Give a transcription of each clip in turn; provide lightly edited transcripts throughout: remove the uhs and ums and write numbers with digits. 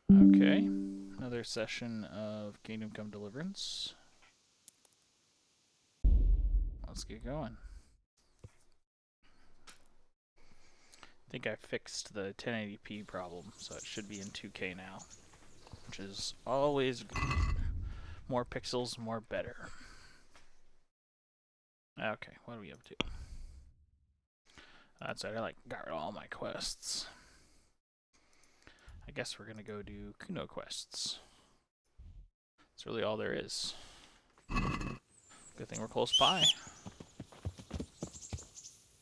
Okay, another session of Kingdom Come Deliverance. Let's get going. I think I fixed the 1080p problem, so it should be in 2K now, which is always good. More pixels, more better. Okay, what are we up to? That's it, got rid of all my quests. I guess we're gonna go do Kuno quests. That's really all there is. Good thing we're close by.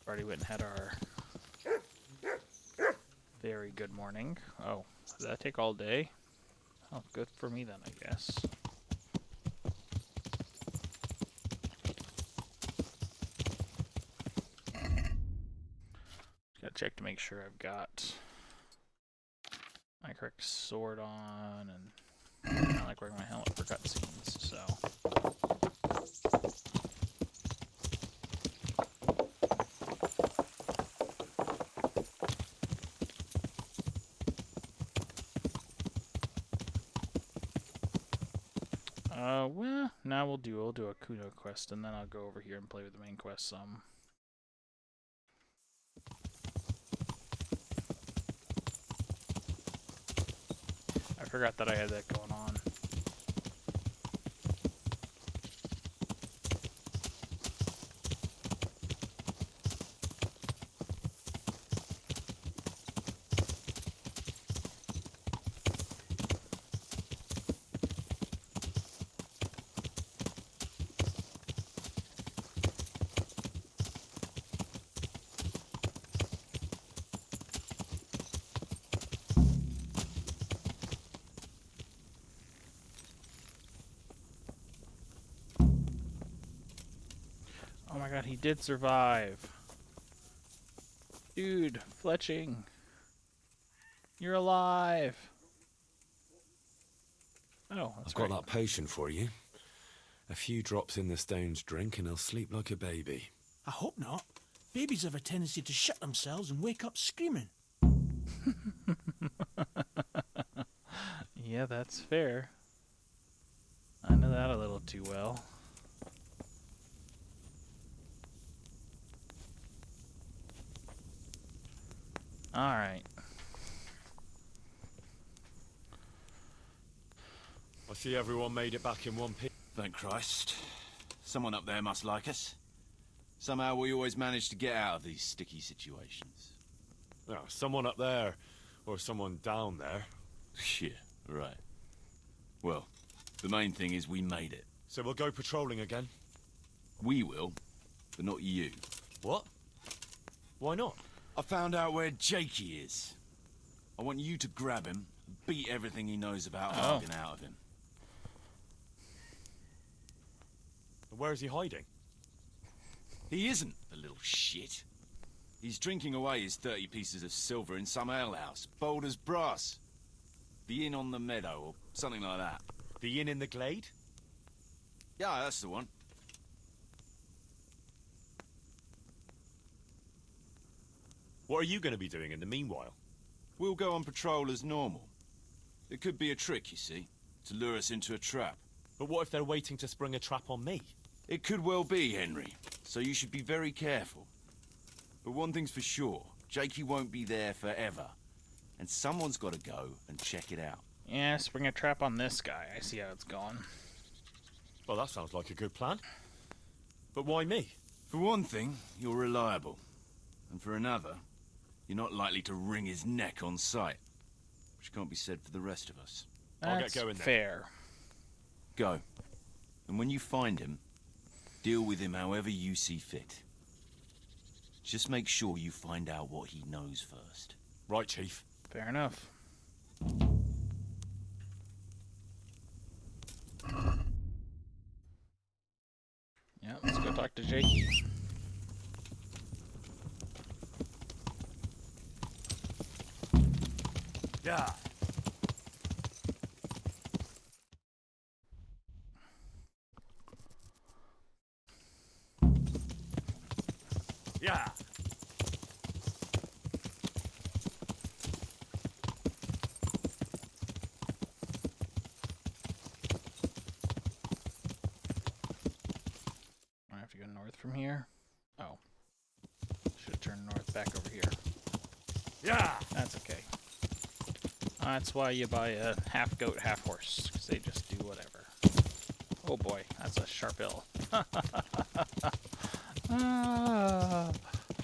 Already went and had our very good morning. Oh, did that take all day? Oh, good for me then, I guess. Gotta check to make sure I've got my correct sword on, and I like wearing my helmet for cutscenes, so. Well, now we'll do a Kuno quest, and then I'll go over here and play with the main quest some. I forgot that I had that going on. Oh my god, he did survive. Dude, Fletching. You're alive. Oh, that's I've got that potion for you. A few drops in the stone's drink and he'll sleep like a baby. I hope not. Babies have a tendency to shit themselves and wake up screaming. Yeah, that's fair. I know that a little too well. Alright. I see everyone made it back in one piece. Thank Christ. Someone up there must like us. Somehow we always manage to get out of these sticky situations. Oh, someone up there, or someone down there. Yeah, right. Well, the main thing is we made it. So we'll go patrolling again? We will, but not you. What? Why not? I found out where Jakey is. I want you to grab him and beat everything he knows about Argon out of him. Where is he hiding? He isn't, a little shit. He's drinking away his 30 pieces of silver in some alehouse, bold as brass. The inn on the meadow, or something like that. The inn in the glade? Yeah, that's the one. What are you going to be doing in the meanwhile? We'll go on patrol as normal. It could be a trick, you see, to lure us into a trap. But what if they're waiting to spring a trap on me? It could well be, Henry, so you should be very careful. But one thing's for sure, Jakey won't be there forever. And someone's got to go and check it out. Yeah, spring a trap on this guy. I see how it's going. Well, that sounds like a good plan. But why me? For one thing, you're reliable. And for another, you're not likely to wring his neck on sight. Which can't be said for the rest of us. I'll That's get going then. fair. Go. And when you find him, deal with him however you see fit. Just make sure you find out what he knows first. Right, Chief. Fair enough. Yeah, let's go talk to Jakey. Yeah. Yeah. back over here. Yeah. That's okay. That's why you buy a half goat, half horse, because they just do whatever. Oh boy, that's a sharp hill.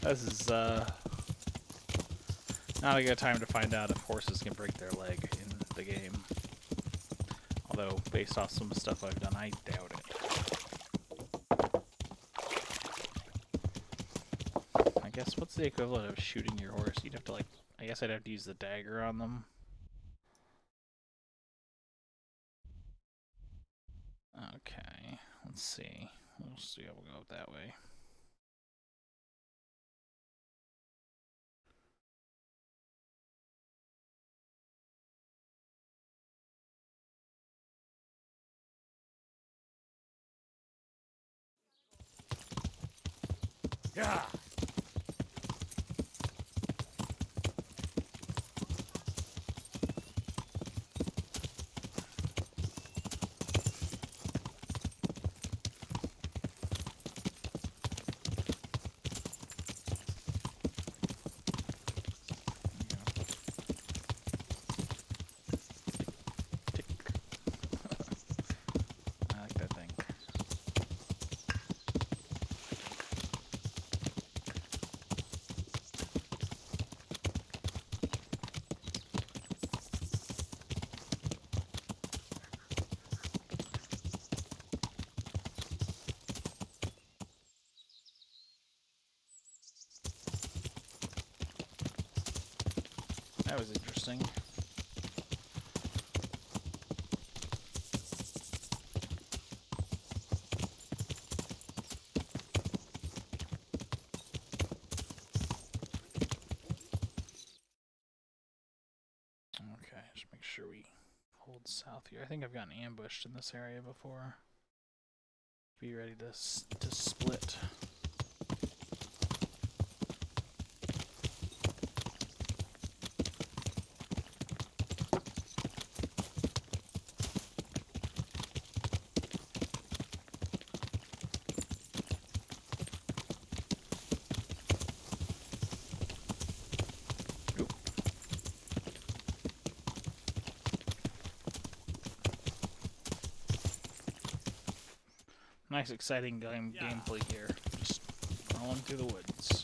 This is not a good time to find out if horses can break their leg in the game. Although, based off some stuff I've done, I doubt it. I guess, what's the equivalent of shooting your horse? You'd have to, like, I guess I'd have to use the dagger on them. Okay, let's see. We'll see how we'll go that way. Yeah. Tick. I like that thing. That was interesting. Okay, just make sure we hold south here. I think I've gotten ambushed in this area before. Be ready to split. Nice, exciting gameplay here. Just rolling through the woods.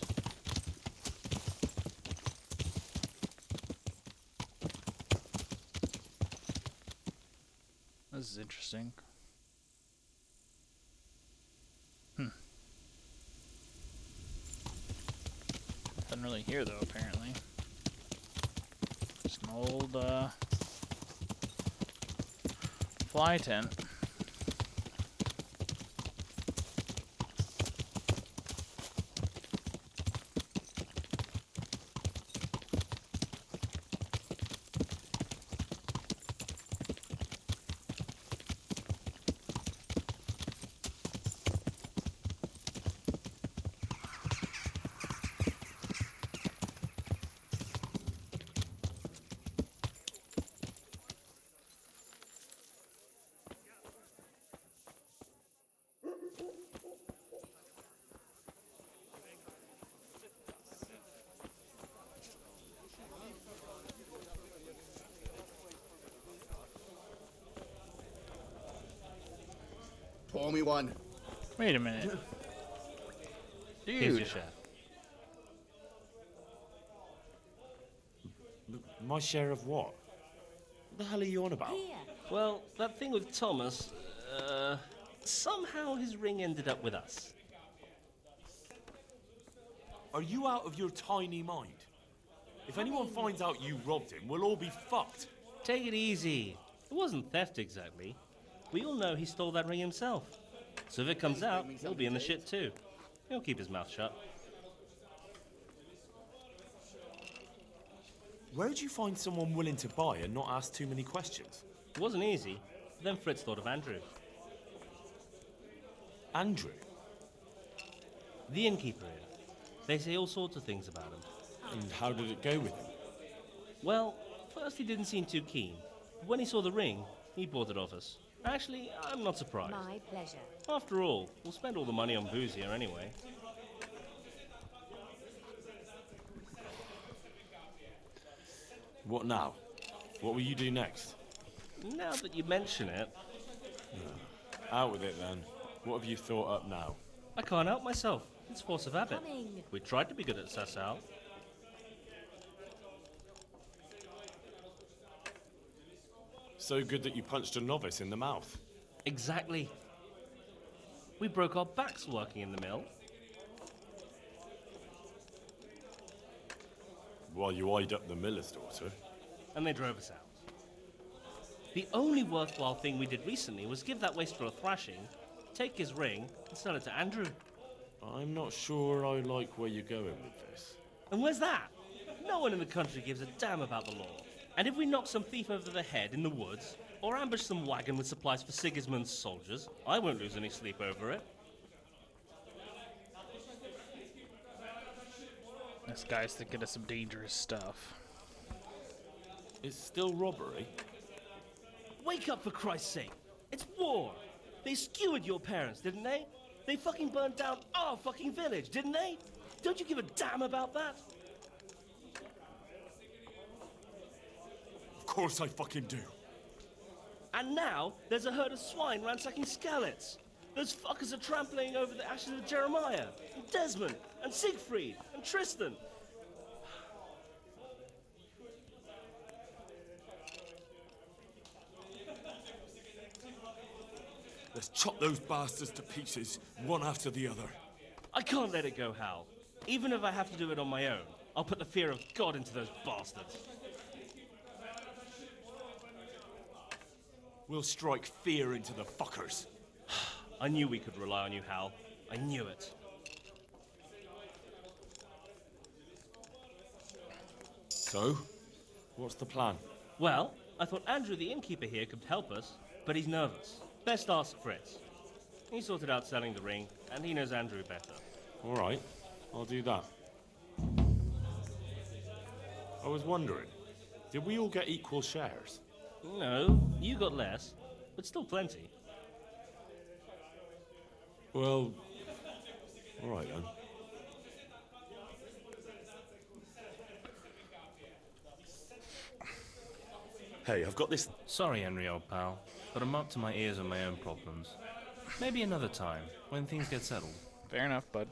This is interesting. Nothing really here, though, apparently. Just an old, fly tent. Pour me one. Wait a minute. Here's your Dude. share. My share of what? What the hell are you on about? Well, that thing with Thomas, somehow his ring ended up with us. Are you out of your tiny mind? If anyone finds out you robbed him, we'll all be fucked. Take it easy. It wasn't theft exactly. We all know he stole that ring himself. So if it comes out, he'll be in the shit too. He'll keep his mouth shut. Where'd you find someone willing to buy and not ask too many questions? It wasn't easy. Then Fritz thought of Andrew, Andrew? the innkeeper here. They say all sorts of things about him. And how did it go with him? Well, first he didn't seem too keen. But when he saw the ring, he bought it off us. Actually, I'm not surprised. My pleasure. After all, we'll spend all the money on booze here anyway. What now? What will you do next? Now that you mention it, Out with it then. What have you thought up now? I can't help myself. It's force of habit. Coming. We tried to be good at Sasau. So good that you punched a novice in the mouth. Exactly. We broke our backs working in the mill. While you eyed up the miller's daughter. And they drove us out. The only worthwhile thing we did recently was give that waster a thrashing, take his ring, and sell it to Andrew. I'm not sure I like where you're going with this. And where's that? No one in the country gives a damn about the law. And if we knock some thief over the head in the woods, or ambush some wagon with supplies for Sigismund's soldiers, I won't lose any sleep over it. This guy's thinking of some dangerous stuff. It's still robbery. Wake up, for Christ's sake! It's war! They skewered your parents, didn't they? They fucking burned down our fucking village, didn't they? Don't you give a damn about that? Of course I fucking do. And now, there's a herd of swine ransacking Skalitz. Those fuckers are trampling over the ashes of Jeremiah, and Desmond, and Siegfried, and Tristan. Let's chop those bastards to pieces, one after the other. I can't let it go, Hal. Even if I have to do it on my own, I'll put the fear of God into those bastards. We'll strike fear into the fuckers. I knew we could rely on you, Hal. I knew it. So, what's the plan? Well, I thought Andrew the innkeeper here could help us, but he's nervous. Best ask Fritz. He sorted out selling the ring, and he knows Andrew better. All right, I'll do that. I was wondering, did we all get equal shares? No, you got less, but still plenty. Well, all right then. Hey, I've got this. Sorry, Henry, old pal, but I'm up to my ears on my own problems. Maybe another time, when things get settled. Fair enough, bud.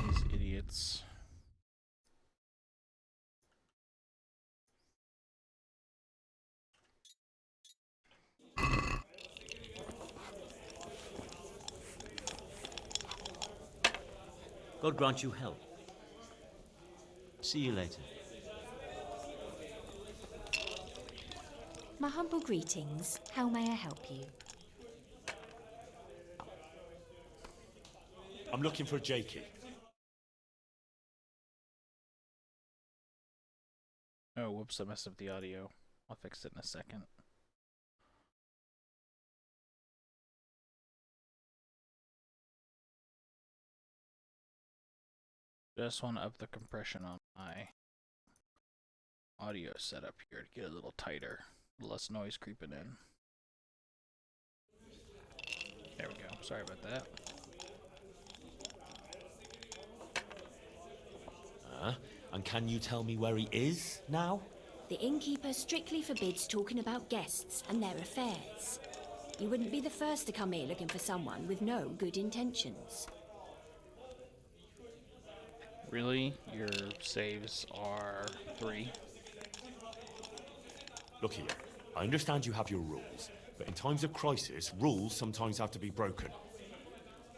These idiots. God grant you help. See you later. My humble greetings. How may I help you? I'm looking for Jakey. Oh, whoops, I messed up the audio. I'll fix it in a second. Just want to up the compression on my audio setup here to get a little tighter, less noise creeping in. There we go. Sorry about that. And can you tell me where he is now? The innkeeper strictly forbids talking about guests and their affairs. You wouldn't be the first to come here looking for someone with no good intentions. Really? Your saves are 3? Look here, I understand you have your rules, but in times of crisis, rules sometimes have to be broken.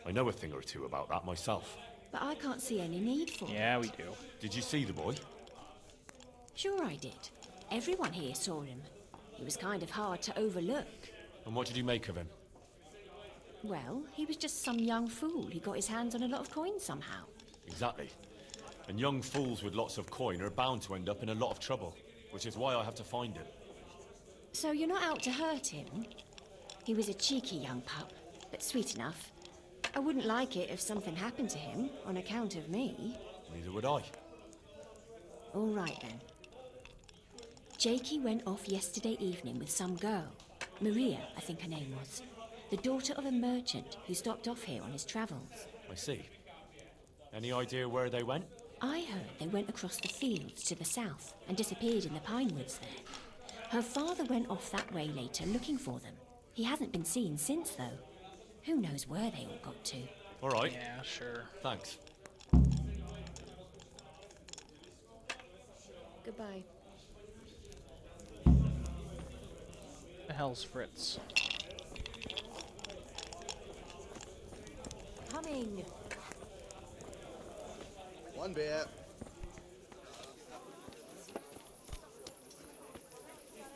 I know a thing or two about that myself. But I can't see any need for it. Yeah, we do. Did you see the boy? Sure I did. Everyone here saw him. He was kind of hard to overlook. And what did you make of him? Well, he was just some young fool who got his hands on a lot of coin somehow. Exactly. And young fools with lots of coin are bound to end up in a lot of trouble, which is why I have to find him. So you're not out to hurt him? He was a cheeky young pup, but sweet enough. I wouldn't like it if something happened to him on account of me. Neither would I. All right then. Jakey went off yesterday evening with some girl. Maria, I think her name was. The daughter of a merchant who stopped off here on his travels. I see. Any idea where they went? I heard they went across the fields to the south and disappeared in the pine woods there. Her father went off that way later looking for them. He hasn't been seen since, though. Who knows where they all got to? All right. Yeah, sure. Thanks. Goodbye. The hell's Fritz? Coming. One beer.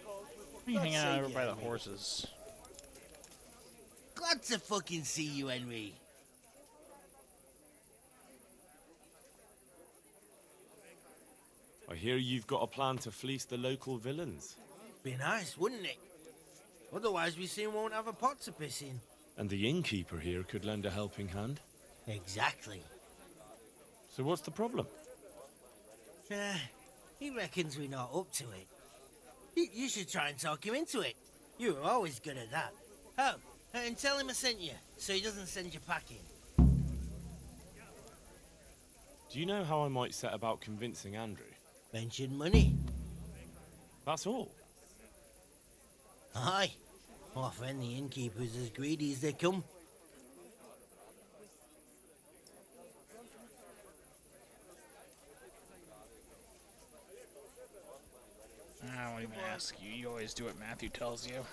What are you hanging out over by the horses? Glad to fucking see you, Henry. I hear you've got a plan to fleece the local villains. Be nice, wouldn't it? Otherwise we soon won't have a pot to piss in. And the innkeeper here could lend a helping hand. Exactly. So what's the problem? He reckons we're not up to it. You should try and talk him into it. You were always good at that. Oh, and tell him I sent you, so he doesn't send you packing. Do you know how I might set about convincing Andrew? Mention money. That's all. Aye. Our friend the innkeeper's as greedy as they come. I won't even ask you. You always do what Matthew tells you.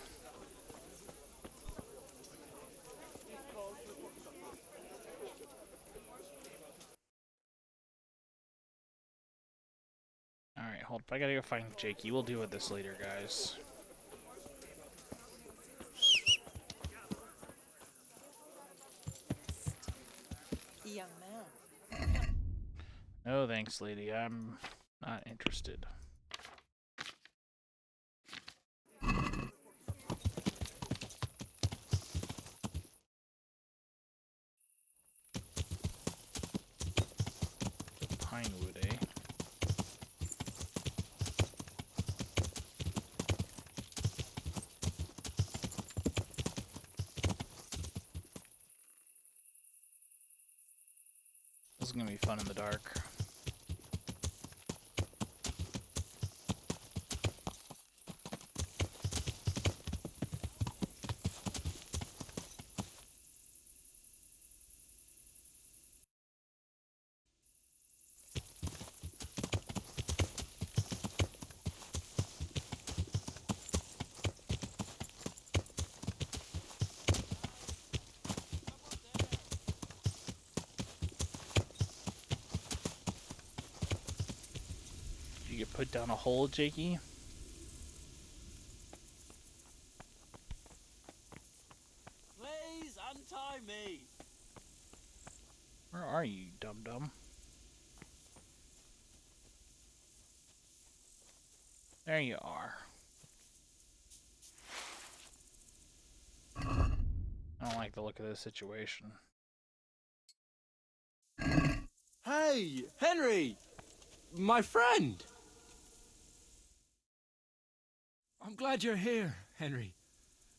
Alright, hold up. I gotta go find Jakey. We'll deal with this later, guys. Young man. No thanks, lady. I'm not interested. Pinewood, eh? This is gonna be fun in the dark. You get put down a hole, Jakey? Please untie me. Where are you, dum-dum? There you are. I don't like the look of this situation. Hey, Henry! My friend! I'm glad you're here, Henry.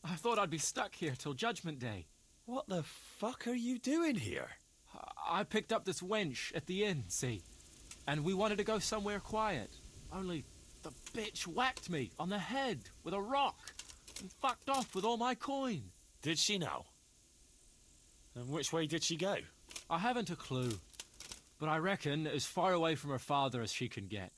I thought I'd be stuck here till Judgment Day. What the fuck are you doing here? I picked up this wench at the inn, see? And we wanted to go somewhere quiet. Only the bitch whacked me on the head with a rock and fucked off with all my coin. Did she now? And which way did she go? I haven't a clue, but I reckon as far away from her father as she can get.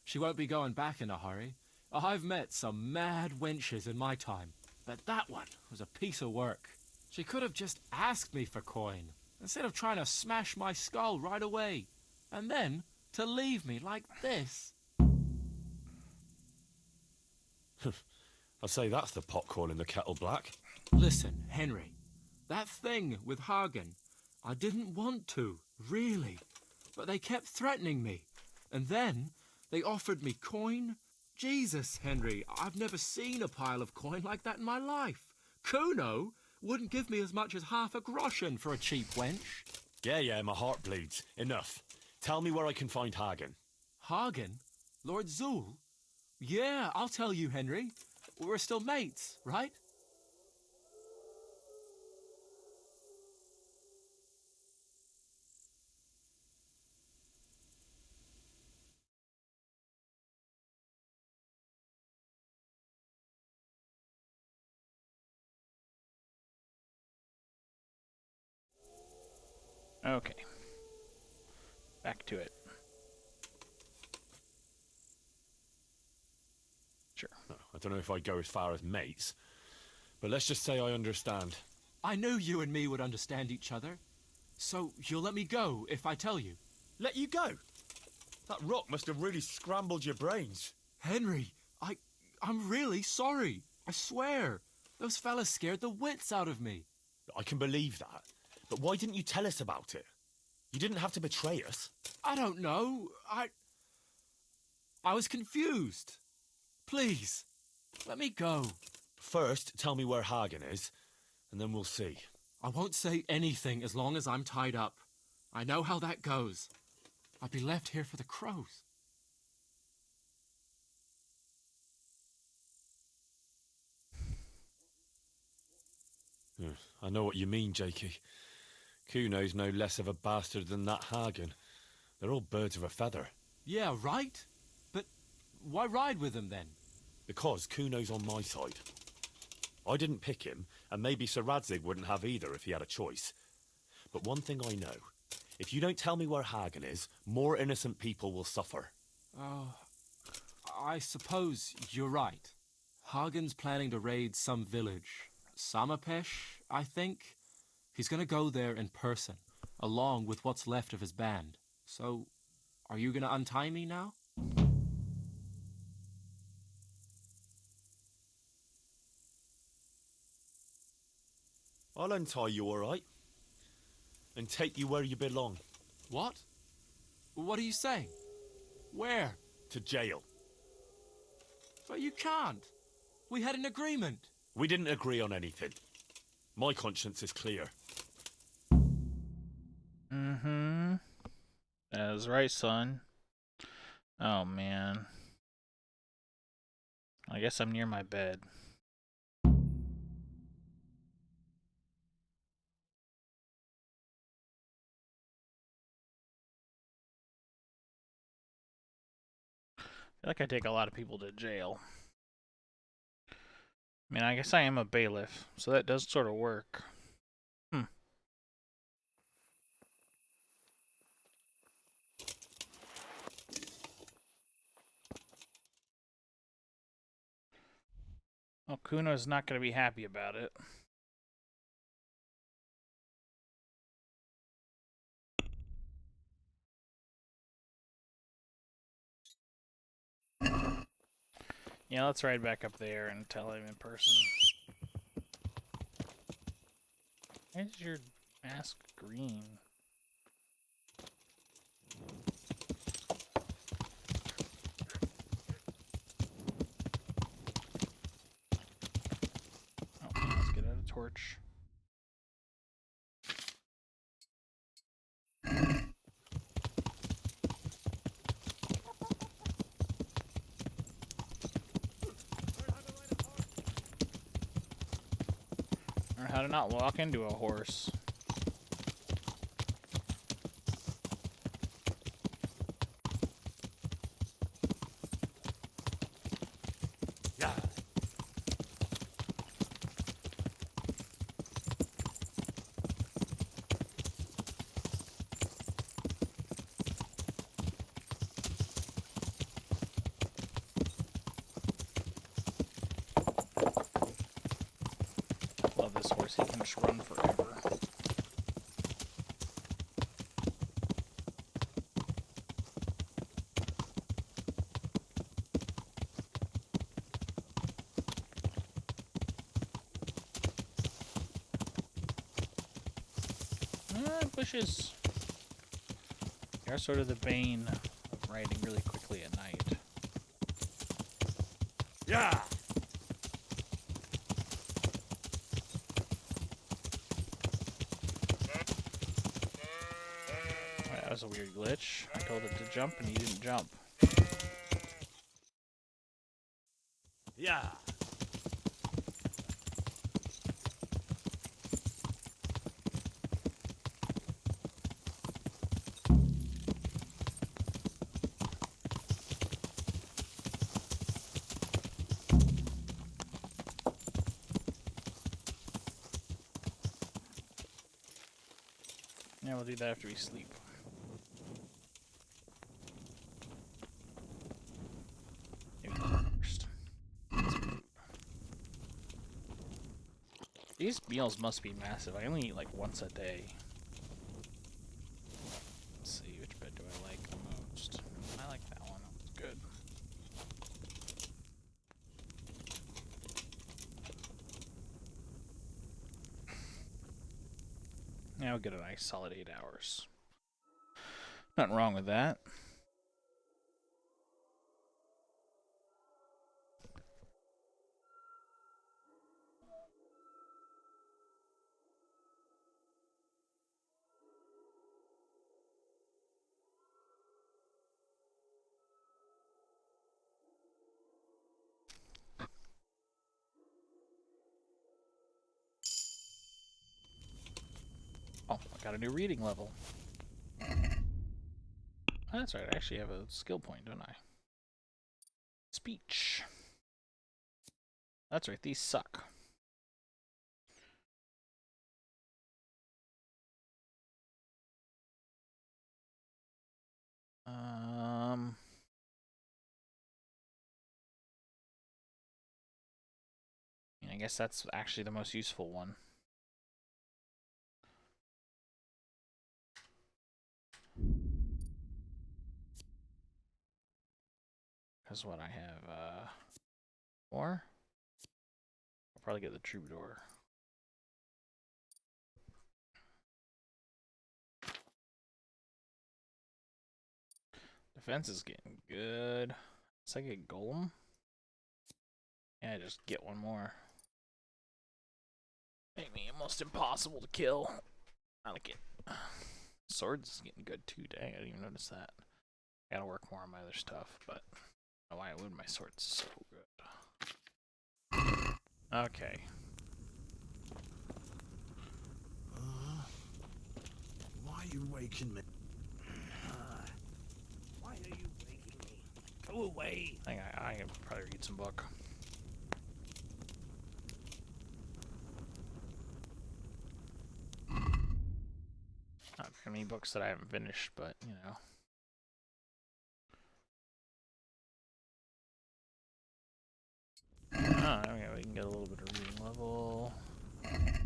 She won't be going back in a hurry. I've met some mad wenches in my time, but that one was a piece of work. She could have just asked me for coin, instead of trying to smash my skull right away, and then to leave me like this. I'd say that's the pot calling the kettle black. Listen, Henry, that thing with Hagen, I didn't want to, really, but they kept threatening me, and then they offered me coin. Jesus, Henry, I've never seen a pile of coin like that in my life. Kuno wouldn't give me as much as half a groschen for a cheap wench. Yeah, my heart bleeds. Enough. Tell me where I can find Hagen. Hagen? Lord Zoul? Yeah, I'll tell you, Henry. We're still mates, right? Okay. Back to it. Sure. I don't know if I'd go as far as mates, but let's just say I understand. I knew you and me would understand each other. So you'll let me go if I tell you? Let you go? That rock must have really scrambled your brains. Henry, I'm really sorry. I swear. Those fellas scared the wits out of me. I can believe that, but why didn't you tell us about it? You didn't have to betray us. I don't know. I was confused. Please, let me go. First, tell me where Hagen is, and then we'll see. I won't say anything as long as I'm tied up. I know how that goes. I'll be left here for the crows. I know what you mean, Jakey. Kuno's no less of a bastard than that Hagen. They're all birds of a feather. Yeah, right? But why ride with them then? Because Kuno's on my side. I didn't pick him, and maybe Sir Radzig wouldn't have either if he had a choice. But one thing I know. If you don't tell me where Hagen is, more innocent people will suffer. Oh, I suppose you're right. Hagen's planning to raid some village. Samapesh, I think. He's gonna go there in person, along with what's left of his band. So, are you gonna untie me now? I'll untie you, all right? And take you where you belong. What? What are you saying? Where? To jail. But you can't. We had an agreement. We didn't agree on anything. My conscience is clear. Mm-hmm. That was right, son. Oh, man. I guess I'm near my bed. I feel like I take a lot of people to jail. I mean, I guess I am a bailiff, so that does sort of work. Well, Kuno's not going to be happy about it. Yeah, let's ride back up there and tell him in person. Why is your mask green? Oh, let's get out a torch. Learn how to not walk into a horse. Yeah. Love this horse, he can just run forever. Bushes. They are sort of the bane of riding really quickly at night. Yeah. Alright, that was a weird glitch. I told it to jump and he didn't jump. Yeah. Yeah, we'll do that after we sleep. Maybe first. These meals must be massive. I only eat like once a day. Let's see, which bed do I like the most? I like that one. That was good. Now we'll get a nice solid 8 hours. Nothing wrong with that. Oh, I got a new reading level. Oh, that's right, I actually have a skill point, don't I? Speech. That's right, these suck. I guess that's actually the most useful one. Because what I have, more? I'll probably get the troubadour. Defense is getting good. It's like a golem. Yeah, just get one more. Make me almost impossible to kill. I like it. Swords is getting good too. Dang, I didn't even notice that. I gotta work more on my other stuff, but I don't know why I wound my swords so good. Okay. Why are you waking me? Why are you waking me? Go away. I think I can probably read some book. Not very many books that I haven't finished, but you know. Oh, okay, we can get a little bit of reading level. Yeah,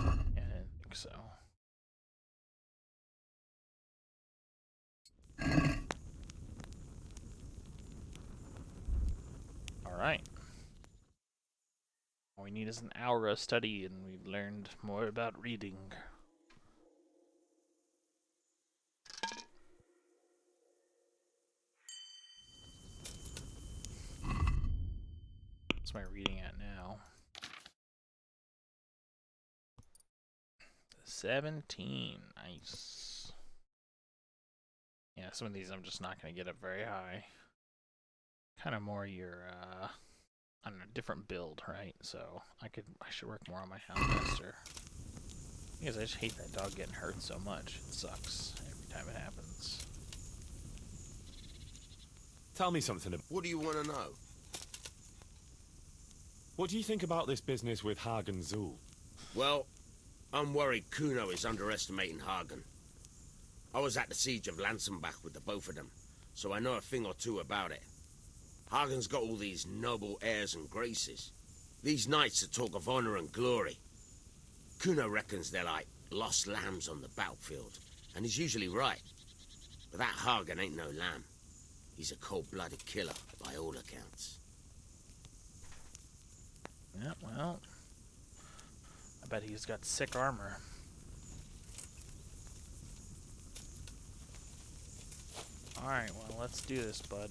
I didn't think so. Alright. All we need is an hour of study, and we've learned more about reading. What's my reading at now? 17. Nice. Yeah, some of these I'm just not going to get up very high. Kind of more your, I don't know, different build, right? So I should work more on my Houndmaster. Because I just hate that dog getting hurt so much. It sucks every time it happens. Tell me something. What do you want to know? What do you think about this business with Hagen Zoul? Well, I'm worried Kuno is underestimating Hagen. I was at the siege of Lansenbach with the both of them, so I know a thing or two about it. Hagen's got all these noble airs and graces. These knights that talk of honor and glory. Kuno reckons they're like lost lambs on the battlefield, and he's usually right. But that Hagen ain't no lamb. He's a cold-blooded killer, by all accounts. Yeah, well, I bet he's got sick armor. Alright, well, let's do this, bud.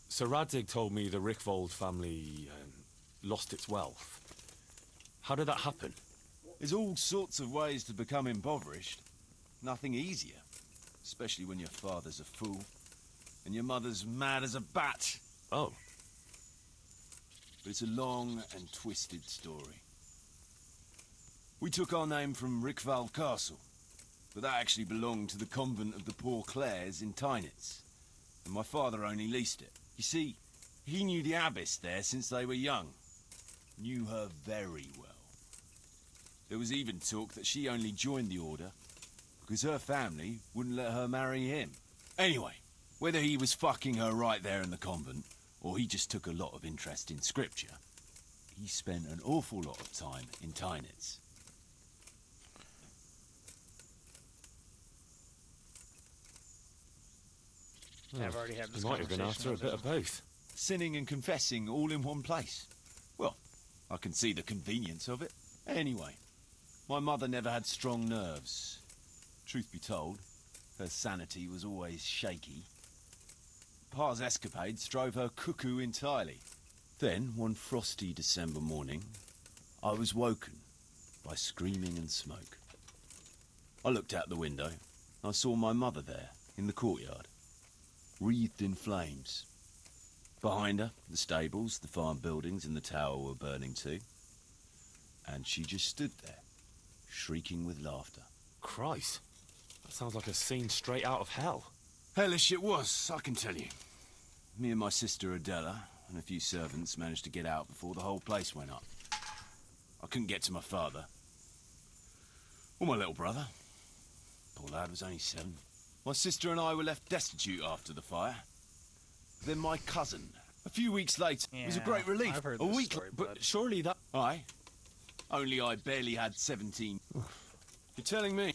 Sir Radzig told me the Rickvold family lost its wealth. How did that happen? There's all sorts of ways to become impoverished. Nothing easier. Especially when your father's a fool. And your mother's mad as a bat. Oh. but it's a long and twisted story. We took our name from Rickval Castle, but that actually belonged to the convent of the Poor Clares in Tynitz, and my father only leased it. You see, he knew the abbess there since they were young. Knew her very well. There was even talk that she only joined the order because her family wouldn't let her marry him. Anyway, whether he was fucking her right there in the convent, or he just took a lot of interest in scripture, he spent an awful lot of time in Tynitz. I've already had this You might have been after a bit of both. Sinning and confessing all in one place. Well, I can see the convenience of it. Anyway, my mother never had strong nerves. Truth be told, her sanity was always shaky. Pa's escapades drove her cuckoo entirely. Then, one frosty December morning, I was woken by screaming and smoke. I looked out the window. I saw my mother there, in the courtyard, wreathed in flames. Behind her, the stables, the farm buildings and the tower were burning too. And she just stood there, shrieking with laughter. Christ, that sounds like a scene straight out of hell. Hellish it was, I can tell you. Me and my sister Adela and a few servants managed to get out before the whole place went up. I couldn't get to my father. Or my little brother. Poor lad was only 7. My sister and I were left destitute after the fire. Then my cousin, a few weeks later, it was a great relief. I've heard a this week, story, but surely that... Aye. Only I barely had 17. You're telling me?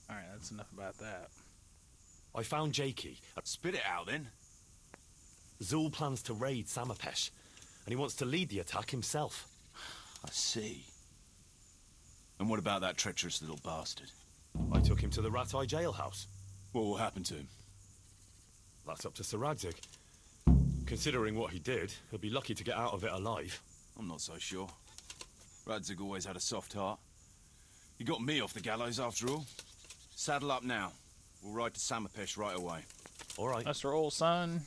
Alright, that's enough about that. I found Jakey. Spit it out then. Zoul plans to raid Samapesh, and he wants to lead the attack himself. I see. And what about that treacherous little bastard? I took him to the Rat-Eye jailhouse. What will happen to him? That's up to Sir Radzig. Considering what he did, he'll be lucky to get out of it alive. I'm not so sure. Radzig always had a soft heart. He got me off the gallows after all. Saddle up now. We'll ride to Samapesh right away. All right. That's our old son.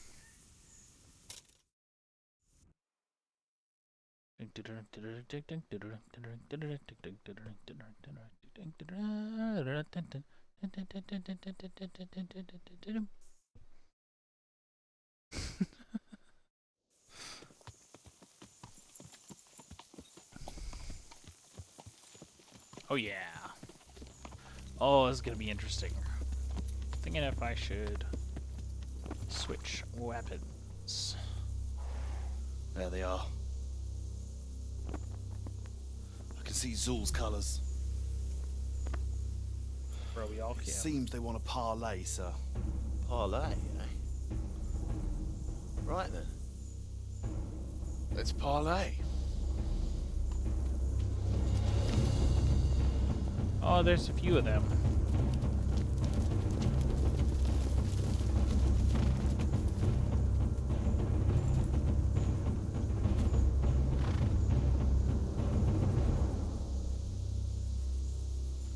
Oh yeah. Oh, this is gonna be interesting. Thinking if I should switch weapons. There they are. I can see Zoul's colours. Bro, we all can. Seems they want a parlay, sir. Parlay, eh? Right then. Let's parlay. Oh, there's a few of them.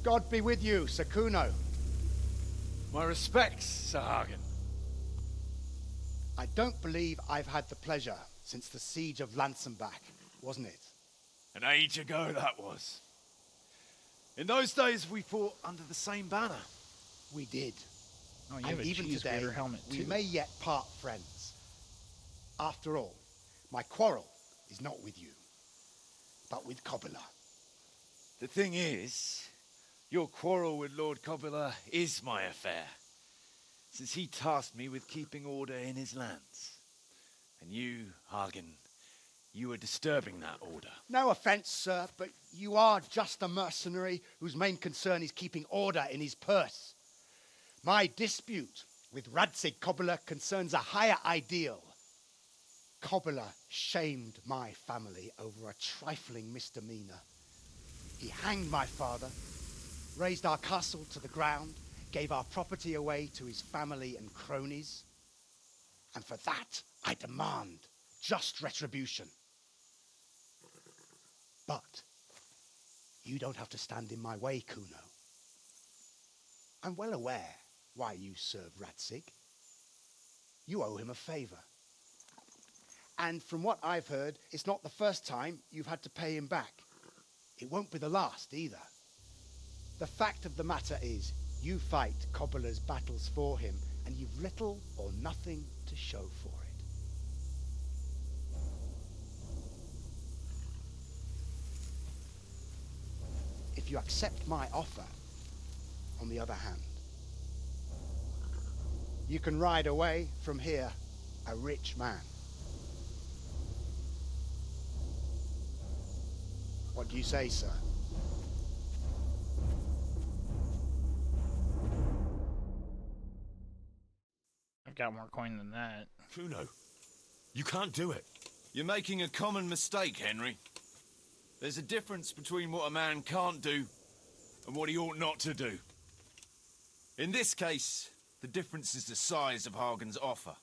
God be with you, Sir Kuno. My respects, Sir Hagen. I don't believe I've had the pleasure since the siege of Lansenbach, wasn't it? An age ago that was. In those days we fought under the same banner. We did. Oh, you And have a even cheese today, grater helmet we too. may yet part friends. After all, my quarrel is not with you, but with Cobula. The thing is, your quarrel with Lord Cobula is my affair, since he tasked me with keeping order in his lands. And you, Hagen, you are disturbing that order. No offence, sir, but you are just a mercenary whose main concern is keeping order in his purse. My dispute with Radzig Cobula concerns a higher ideal. Cobula shamed my family over a trifling misdemeanor. He hanged my father, razed our castle to the ground, gave our property away to his family and cronies. And for that, I demand just retribution. But you don't have to stand in my way, Kuno. I'm well aware why you serve Radzig. You owe him a favor. And from what I've heard, it's not the first time you've had to pay him back. It won't be the last either. The fact of the matter is, you fight Cobbler's battles for him, and you've little or nothing to show for it. If you accept my offer, on the other hand, you can ride away from here a rich man. What do you say, sir? I've got more coin than that. Kuno, you can't do it. You're making a common mistake, Henry. There's a difference between what a man can't do and what he ought not to do. In this case, the difference is the size of Hagen's offer.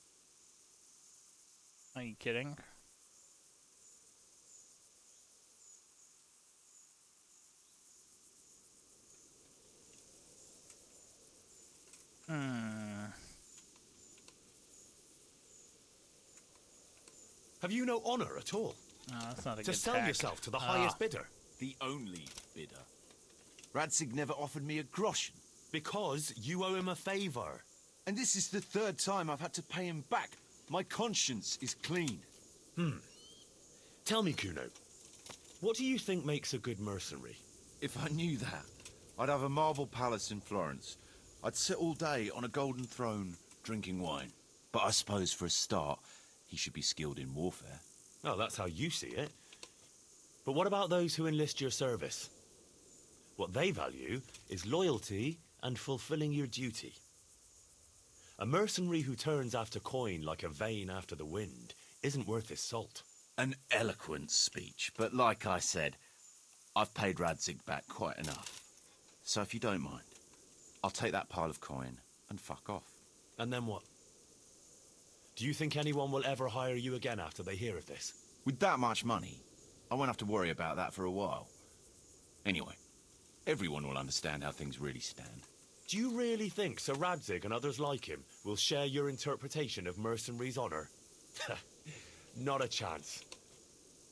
Are you kidding? Have you no honor at all? No, that's not a to good sell tack. yourself to the highest bidder? The only bidder. Radzig never offered me a groschen. Because you owe him a favor. And this is the third time I've had to pay him back. My conscience is clean. Tell me, Kuno, what do you think makes a good mercenary? If I knew that, I'd have a marble palace in Florence. I'd sit all day on a golden throne, drinking wine. But I suppose for a start, he should be skilled in warfare. Oh, that's how you see it. But what about those who enlist your service? What they value is loyalty and fulfilling your duty. A mercenary who turns after coin like a vane after the wind isn't worth his salt. An eloquent speech, but like I said, I've paid Radzig back quite enough. So if you don't mind, I'll take that pile of coin and fuck off. And then what? Do you think anyone will ever hire you again after they hear of this? With that much money, I won't have to worry about that for a while. Anyway, everyone will understand how things really stand. Do you really think Sir Radzig and others like him will share your interpretation of mercenaries' honor? Not a chance.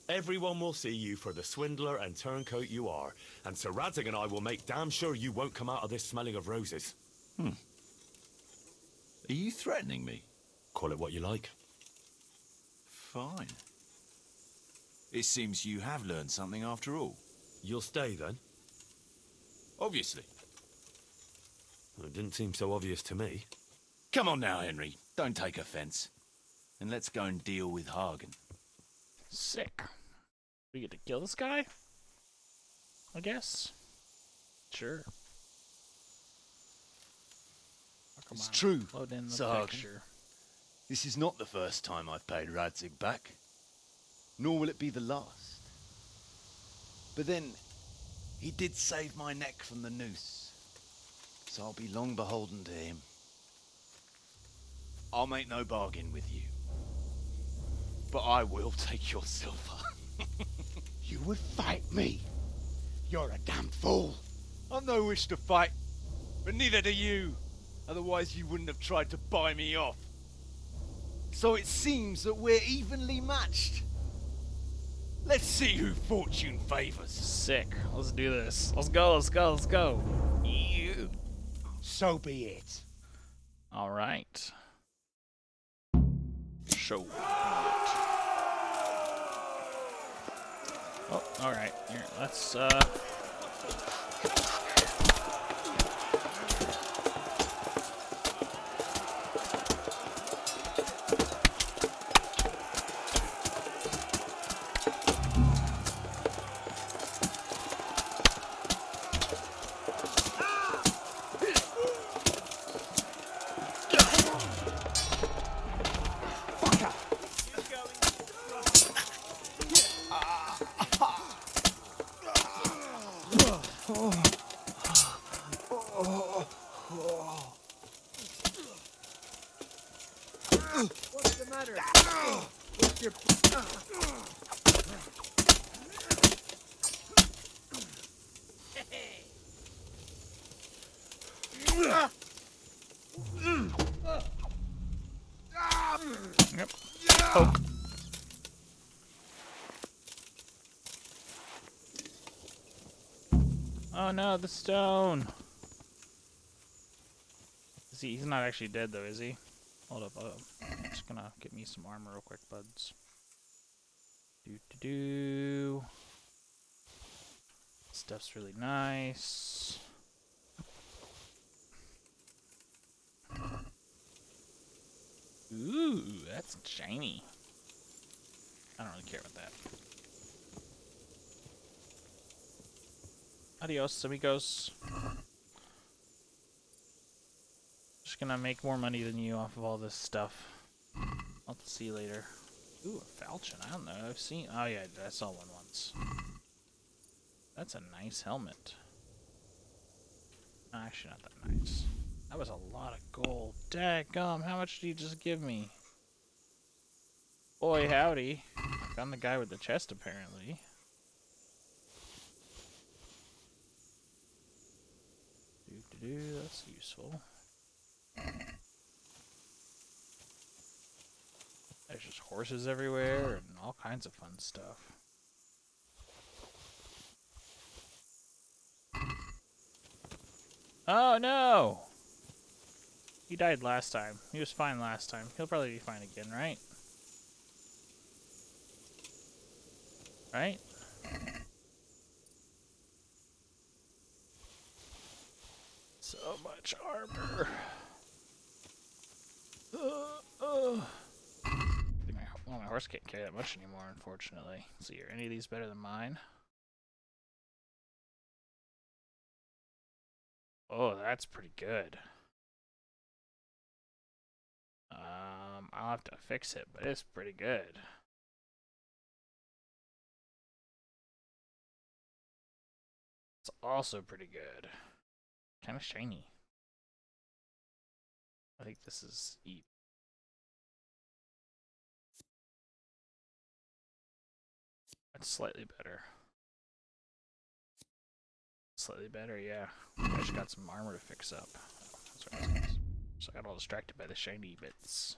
Everyone will see you for the swindler and turncoat you are, and Sir Radzig and I will make damn sure you won't come out of this smelling of roses. Are you threatening me? Call it what you like. Fine. It seems you have learned something after all. You'll stay, then? Obviously. It didn't seem so obvious to me. Come on now, Henry. Don't take offense. And let's go and deal with Hagen. Sick. We get to kill this guy? I guess. Sure. Oh, come It's on. true, Load in the Sir Hagen. picture. This is not the first time I've paid Radzig back. Nor will it be the last. But then, he did save my neck from the noose. So I'll be long beholden to him. I'll make no bargain with you. But I will take your silver. You would fight me? You're a damn fool. I've no wish to fight. But neither do you. Otherwise you wouldn't have tried to buy me off. So it seems that we're evenly matched. Let's see who fortune favors. Sick. Let's do this. Let's go, let's go, let's go. You. So be it. All right. Show. Oh, all right. Here, let's What's the matter? What's your... Yep. Poke. Oh no, the stone. He's not actually dead though, is he? Hold up, I'm just gonna get me some armor real quick, buds. Do. Stuff's really nice. Ooh, that's shiny. I don't really care about that. Adios, amigos. Just gonna make more money than you off of all this stuff. I'll see you later. Ooh, a falchion. I don't know. I've seen. Oh yeah, I saw one once. That's a nice helmet. Actually, not that nice. That was a lot of gold. Daggum, how much did you just give me? Boy, howdy. Found the guy with the chest, apparently. That's useful. There's just horses everywhere and all kinds of fun stuff. Oh no! He died last time. He was fine last time. He'll probably be fine again, right? Right? So much armor. Well, my horse can't carry that much anymore, unfortunately. Let's see, are any of these better than mine? Oh, that's pretty good. I'll have to fix it, but it's pretty good. It's also pretty good. Kind of shiny. I think this is even. That's slightly better. Slightly better, yeah. I just got some armor to fix up. That's what I was gonna say. So I got all distracted by the shiny bits.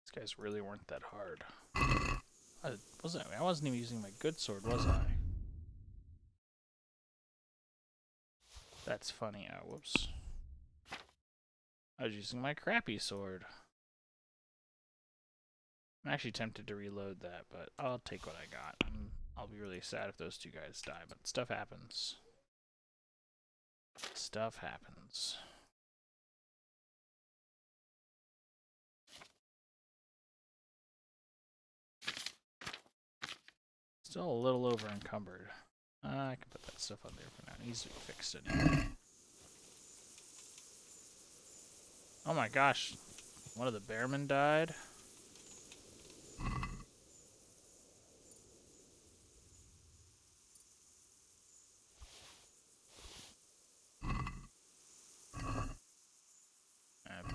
These guys really weren't that hard. I wasn't even using my good sword, was I? That's funny. Whoops. I was using my crappy sword. I'm actually tempted to reload that, but I'll take what I got. I'll be really sad if those two guys die, but stuff happens. Stuff happens. Still a little over encumbered. I can put that stuff on there for now. It needs to be fixed anyway. Oh my gosh. One of the bearmen died.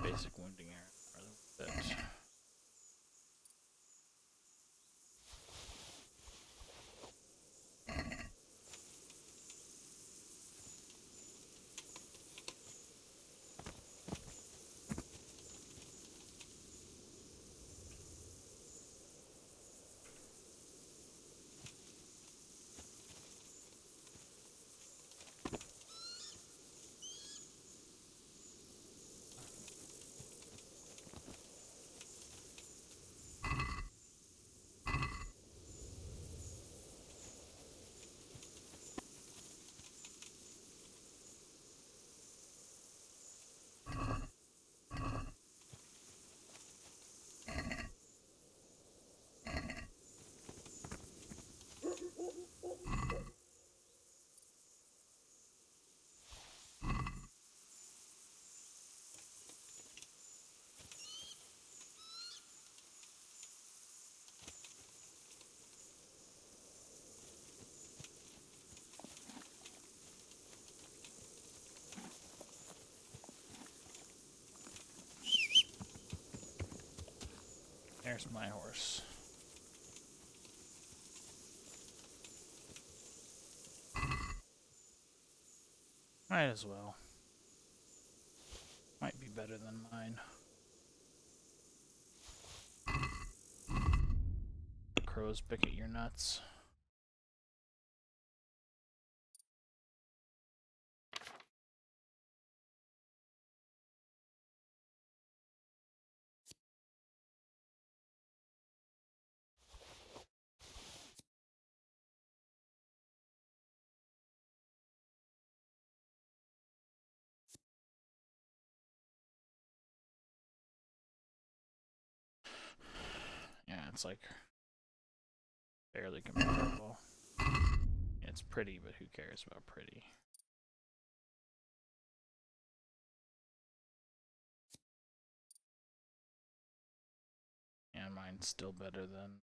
Basic wounding error. There's my horse. Might as well. Might be better than mine. Crows pick at your nuts. Yeah, it's like barely comparable. It's pretty, but who cares about pretty? And mine's still better than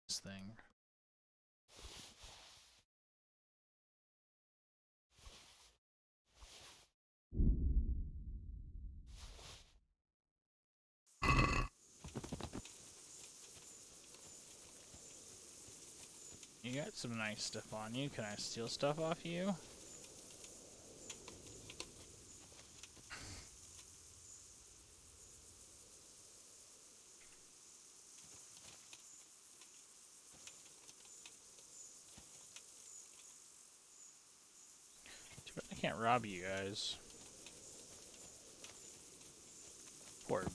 this thing. You got some nice stuff on you. Can I steal stuff off you? Too bad I can't rob you guys. Poor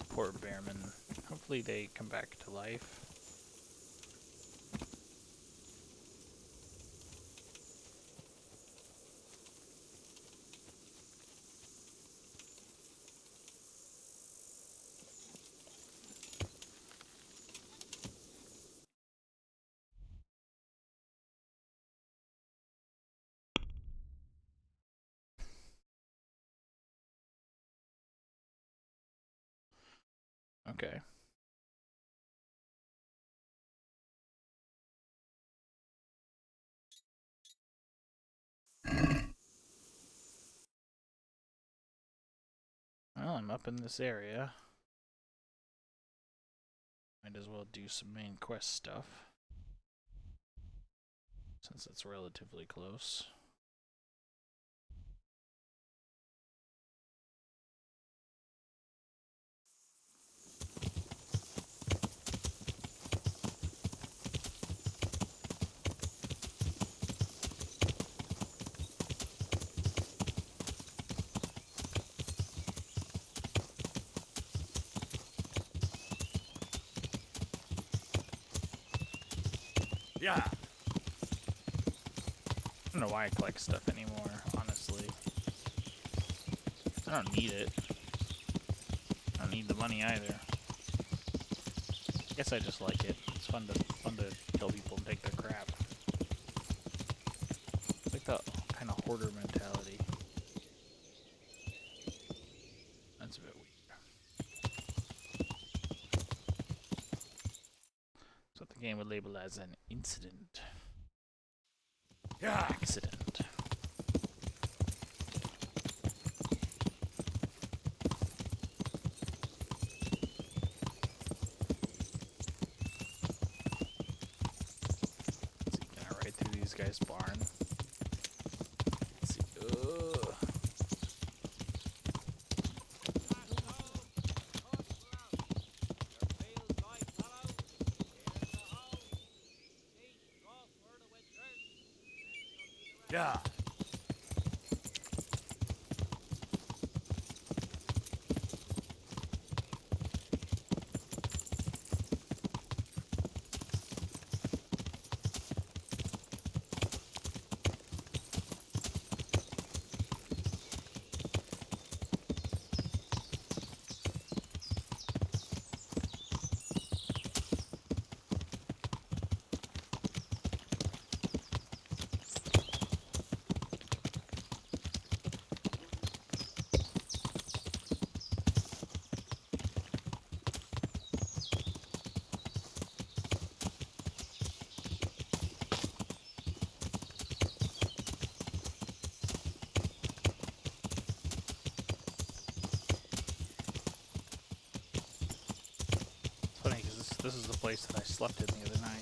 bearmen. Hopefully they come back to life. Okay. Well, I'm up in this area. Might as well do some main quest stuff, since it's relatively close. Yeah. I don't know why I collect stuff anymore, honestly. I don't need it. I don't need the money either. I guess I just like it. It's fun to kill people and take their crap. It's like the kind of hoarder mentality. That's a bit weird. That's what the game would label as an incident. Yeah. Accident. Let's see, can I ride through these guys' barn? Let's see. Yeah. this is the place that I slept in the other night.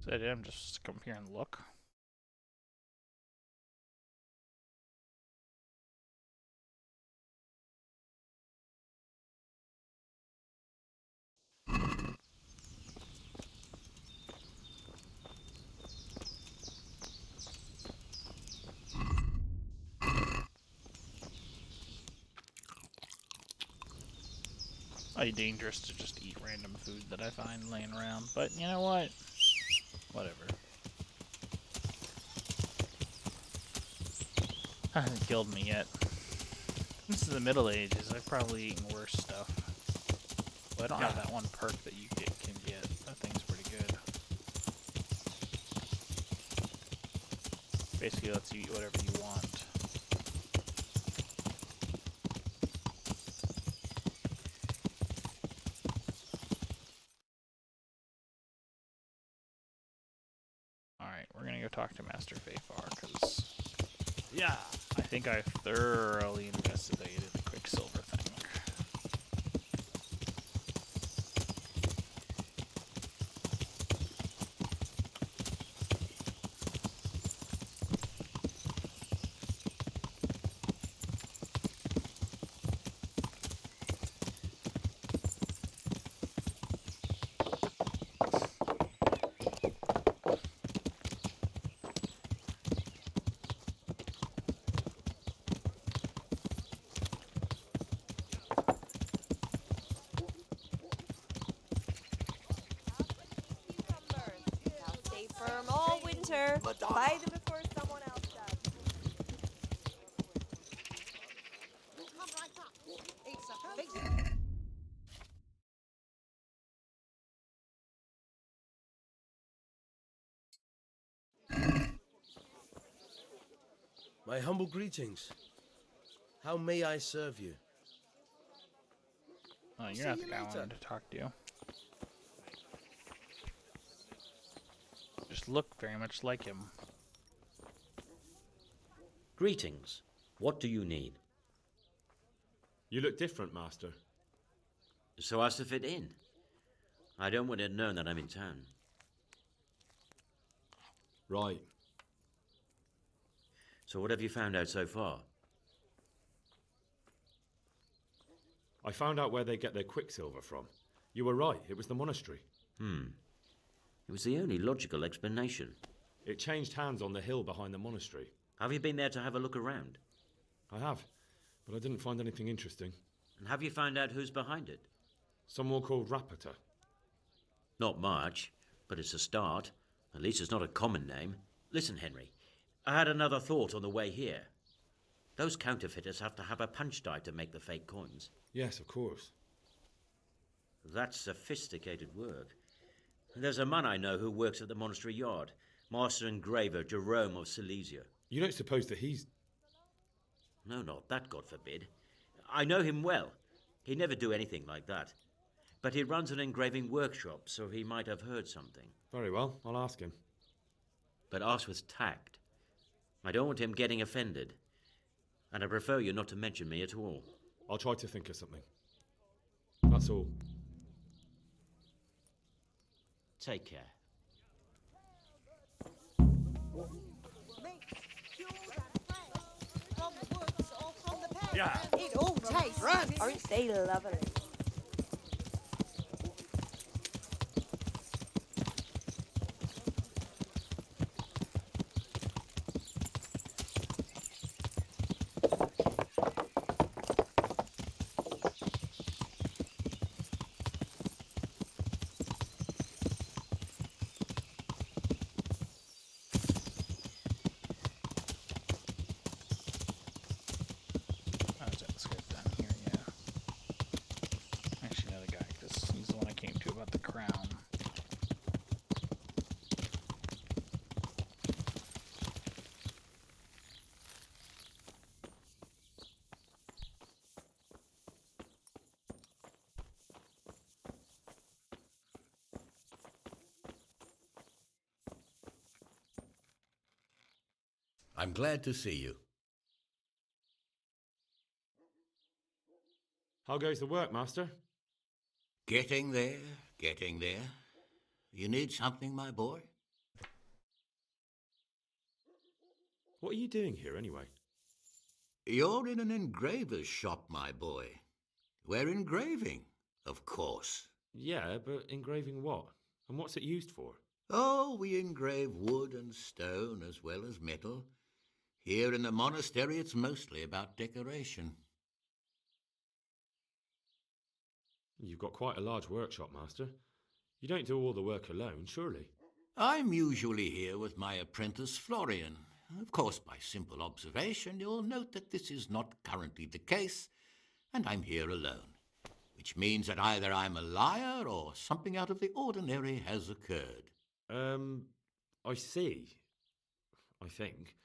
So I'm just come here and look. Might be dangerous to just eat random food that I find laying around, but you know what? Whatever. Hasn't killed me yet. This is the Middle Ages. I've probably eaten worse stuff. But I don't have that one perk that you can get. That thing's pretty good. Basically lets you eat whatever you want. Alright, we're gonna go talk to Master Fafar, because Yeah. I think I've thoroughly investigated the Quicksilver thing. Firm all winter. Buy them before someone else does. Come right up. It's a big... My humble greetings. How may I serve you? Oh, you're not the guy I wanted to talk to. Just look very much like him. Greetings. What do you need? You look different, Master. So as to fit in. I don't want it known that I'm in town. Right. So what have you found out so far? I found out where they get their quicksilver from. You were right, it was the monastery. It was the only logical explanation. It changed hands on the hill behind the monastery. Have you been there to have a look around? I have, but I didn't find anything interesting. And have you found out who's behind it? Someone called Rapita. Not much, but it's a start. At least it's not a common name. Listen, Henry, I had another thought on the way here. Those counterfeiters have to have a punch die to make the fake coins. Yes, of course. That's sophisticated work. There's a man I know who works at the monastery yard, Master Engraver Jerome of Silesia. You don't suppose that he's... No, not that, God forbid. I know him well. He'd never do anything like that. But he runs an engraving workshop, so he might have heard something. Very well, I'll ask him. But ask with tact. I don't want him getting offended. And I prefer you not to mention me at all. I'll try to think of something. That's all. Take care. Yeah. It all tastes. Aren't they lovely? That's it. I'm glad to see you. How goes the work, Master? Getting there, getting there. You need something, my boy? What are you doing here, anyway? You're in an engraver's shop, my boy. We're engraving, of course. Yeah, but engraving what? And what's it used for? Oh, we engrave wood and stone as well as metal. Here in the monastery, it's mostly about decoration. You've got quite a large workshop, Master. You don't do all the work alone, surely? I'm usually here with my apprentice, Florian. Of course, by simple observation, you'll note that this is not currently the case, and I'm here alone, which means that either I'm a liar or something out of the ordinary has occurred. I see. I think.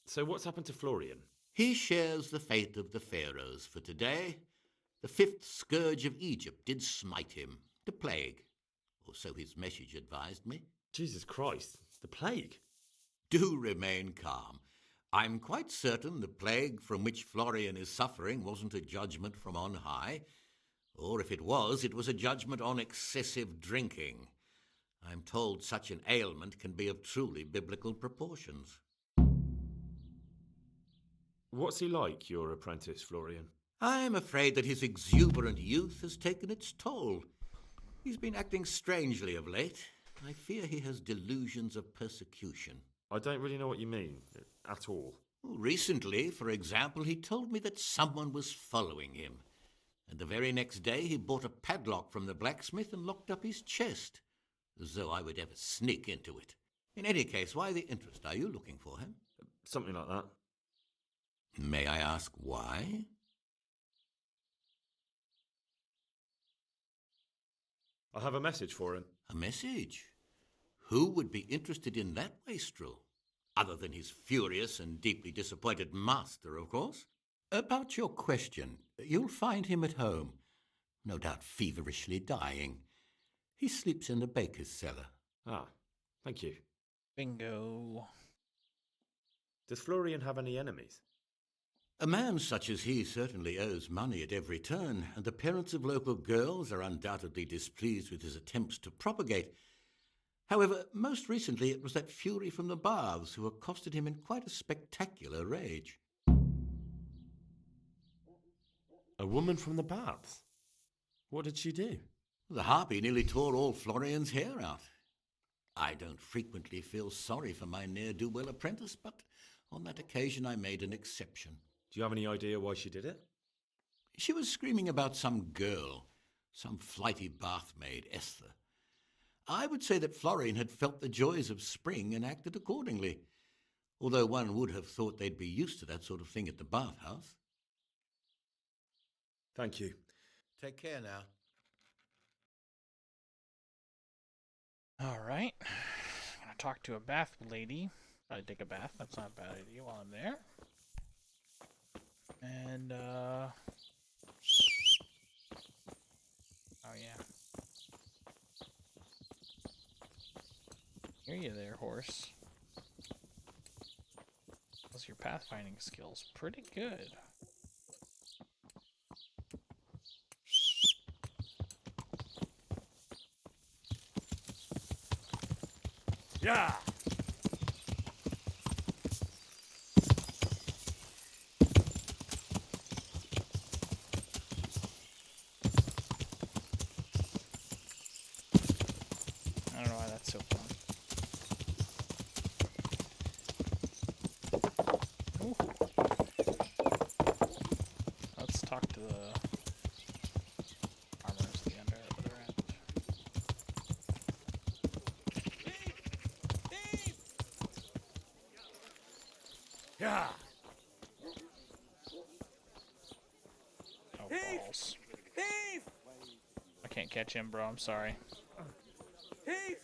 So what's happened to Florian? He shares the fate of the pharaohs for today. The fifth scourge of Egypt did smite him, the plague, or so his message advised me. Jesus Christ, the plague? Do remain calm. I'm quite certain the plague from which Florian is suffering wasn't a judgment from on high, or if it was a judgment on excessive drinking. I'm told such an ailment can be of truly biblical proportions. What's he like, your apprentice, Florian? I'm afraid that his exuberant youth has taken its toll. He's been acting strangely of late. I fear he has delusions of persecution. I don't really know what you mean, at all. Recently, for example, he told me that someone was following him. And the very next day he bought a padlock from the blacksmith and locked up his chest, as though I would ever sneak into it. In any case, why the interest? Are you looking for him? Something like that. May I ask why? I have a message for him. A message? Who would be interested in that wastrel? Other than his furious and deeply disappointed master, of course. About your question, you'll find him at home, no doubt feverishly dying. He sleeps in the baker's cellar. Ah, thank you. Bingo. Does Florian have any enemies? A man such as he certainly owes money at every turn, and the parents of local girls are undoubtedly displeased with his attempts to propagate. However, most recently it was that fury from the baths who accosted him in quite a spectacular rage. A woman from the baths? What did she do? The harpy nearly tore all Florian's hair out. I don't frequently feel sorry for my ne'er-do-well apprentice, but on that occasion I made an exception. Do you have any idea why she did it? She was screaming about some girl, some flighty bathmaid, Esther. I would say that Florian had felt the joys of spring and acted accordingly, although one would have thought they'd be used to that sort of thing at the bathhouse. Thank you. Take care now. All right. I'm going to talk to a bath lady. Probably take a bath. That's not a bad idea while I'm there. And, oh, yeah. Hear you there, horse. How's your pathfinding skills? Pretty good. Yeah! I don't know why that's so fun. Ooh. Let's talk to the armorers at the other end. Yeah! Oh, balls. I can't catch him, bro. I'm sorry. I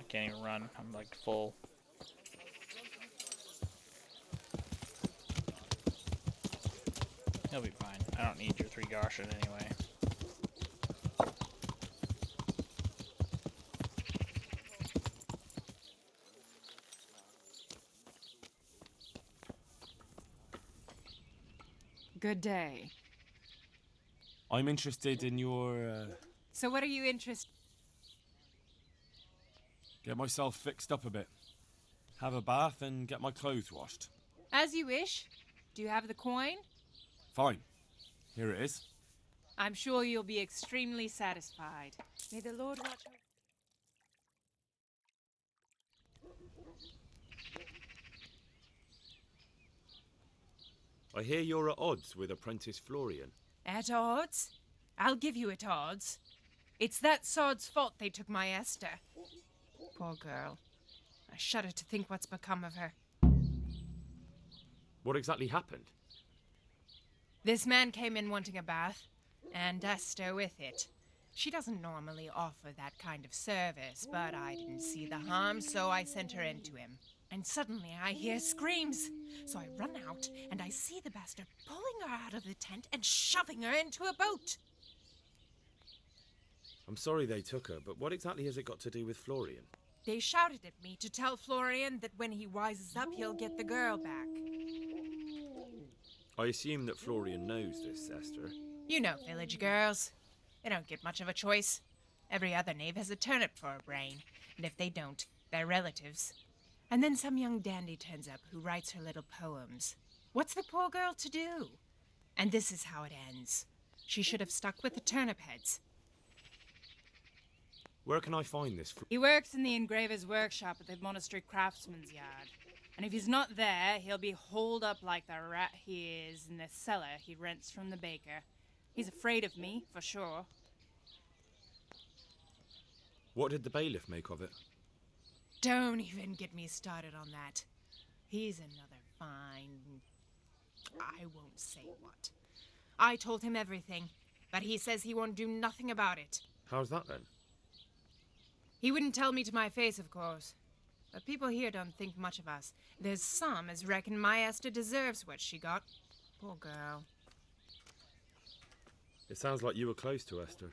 can't even run. I'm like full. He'll be fine. I don't need your 3 Goshen anyway. Good day. I'm interested in your, So what are you interested? get myself fixed up a bit. Have a bath and get my clothes washed. As you wish. Do you have the coin? Fine. Here it is. I'm sure you'll be extremely satisfied. May the Lord watch over. I hear you're at odds with Apprentice Florian. At odds? I'll give you at odds. It's that sod's fault they took my Esther. Poor girl. I shudder to think what's become of her. What exactly happened? This man came in wanting a bath, and Esther with it. She doesn't normally offer that kind of service, but I didn't see the harm, so I sent her in to him. And suddenly I hear screams. So I run out, and I see the bastard pulling her out of the tent and shoving her into a boat. I'm sorry they took her, but what exactly has it got to do with Florian? They shouted at me to tell Florian that when he wises up, he'll get the girl back. I assume that Florian knows this, Esther. You know village girls. They don't get much of a choice. Every other knave has a turnip for a brain, and if they don't, they're relatives. And then some young dandy turns up who writes her little poems. What's the poor girl to do? And this is how it ends. She should have stuck with the turnip heads. Where can I find this? He works in the engraver's workshop at the monastery craftsman's yard. And if he's not there, he'll be holed up like the rat he is in the cellar he rents from the baker. He's afraid of me, for sure. What did the bailiff make of it? Don't even get me started on that. He's another fine... I won't say what. I told him everything, but he says he won't do nothing about it. How's that then? He wouldn't tell me to my face, of course. But people here don't think much of us. There's some as reckon my Esther deserves what she got. Poor girl. It sounds like you were close to Esther.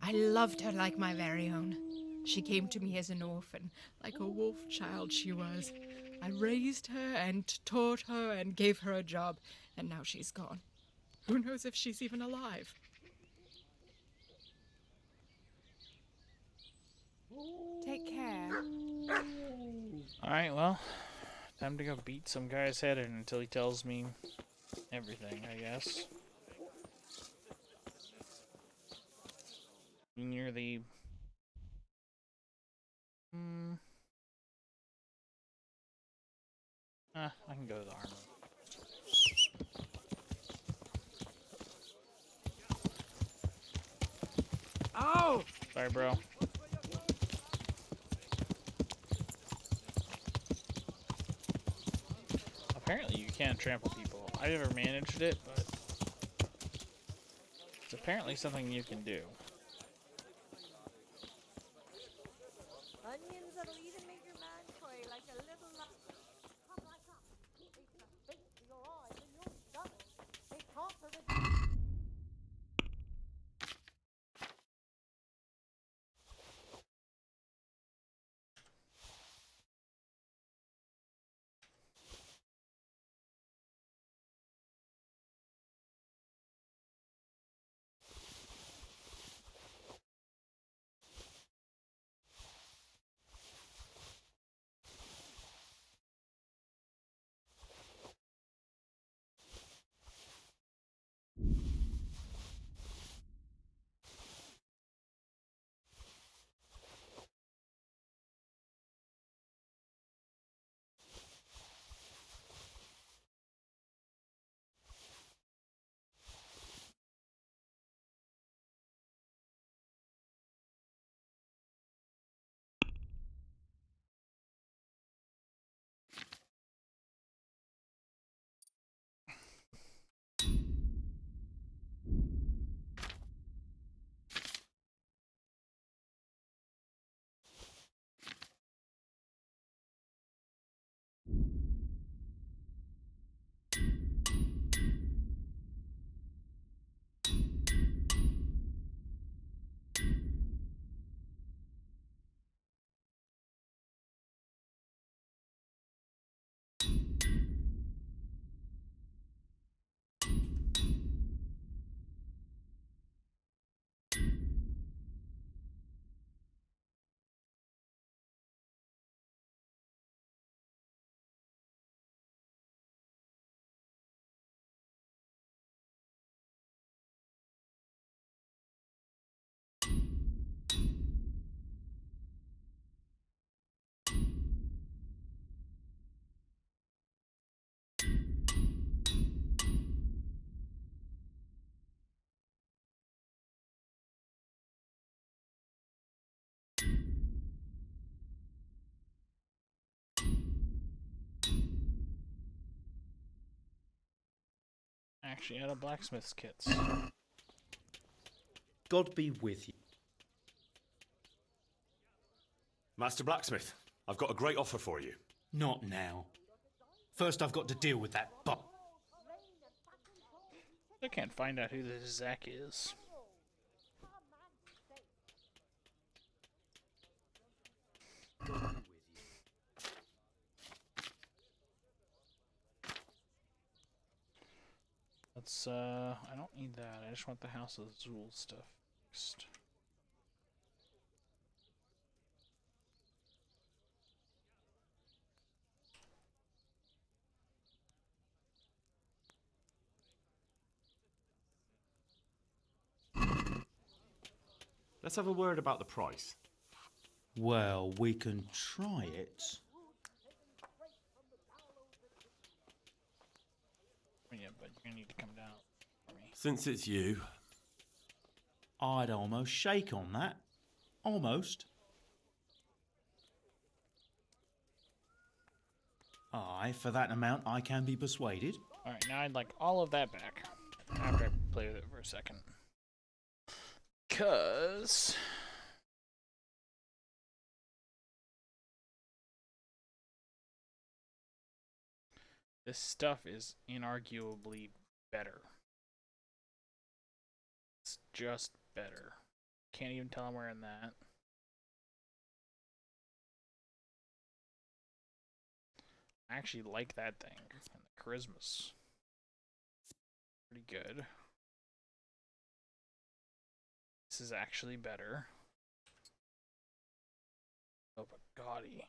I loved her like my very own. She came to me as an orphan, like a wolf child she was. I raised her and taught her and gave her a job, and now she's gone. Who knows if she's even alive? Take care. Alright, well, time to go beat some guy's head in until he tells me everything, I guess. Near the... I can go to the armor. Oh! Sorry, bro. Apparently you can't trample people. I never managed it, but it's apparently something you can do. Onions that'll even make your man cry like a little Come right up. It's the face of your eyes and your stomach. They can't prevent... actually out of blacksmith's kits. God be with you. Master Blacksmith, I've got a great offer for you. Not now. First, I've got to deal with that bot. I can't find out who this Zack is. Let's, I don't need that. I just want the House of Zoul stuff fixed. Let's have a word about the price. Well, we can try it. Yeah, but you're gonna need to come down for me. Since it's you, I'd almost shake on that. Almost. Aye, for that amount I can be persuaded. Alright, now I'd like all of that back. After I play with it for a second. 'Cause... this stuff is inarguably better. It's just better. Can't even tell I'm wearing that. I actually like that thing. And the charisma's pretty good. This is actually better. Oh, but gaudy.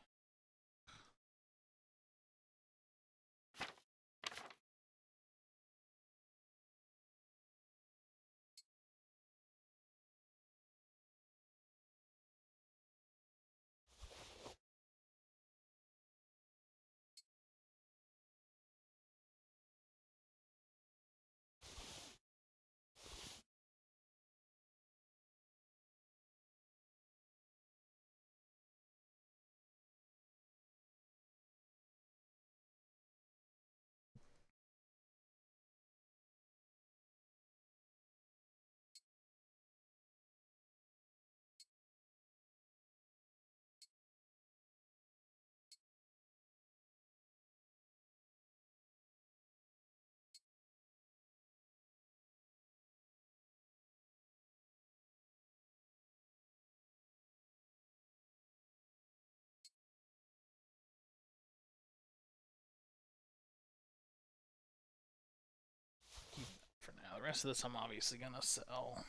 For now, the rest of this I'm obviously gonna sell.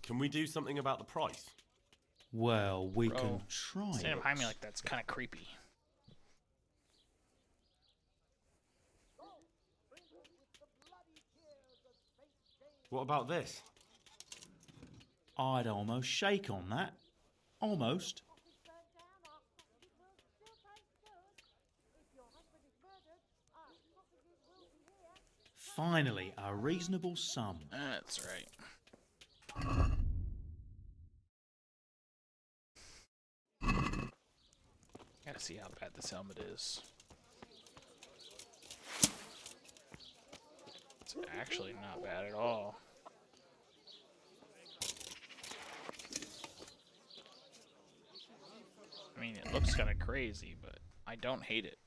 Can we do something about the price? Well, we Bro, can try standing it. behind me like that's kind of creepy. What about this? I'd almost shake on that. Almost. Finally, a reasonable sum. That's right. Gotta see how bad this helmet is. It's actually not bad at all. I mean, it looks kind of crazy, but I don't hate it.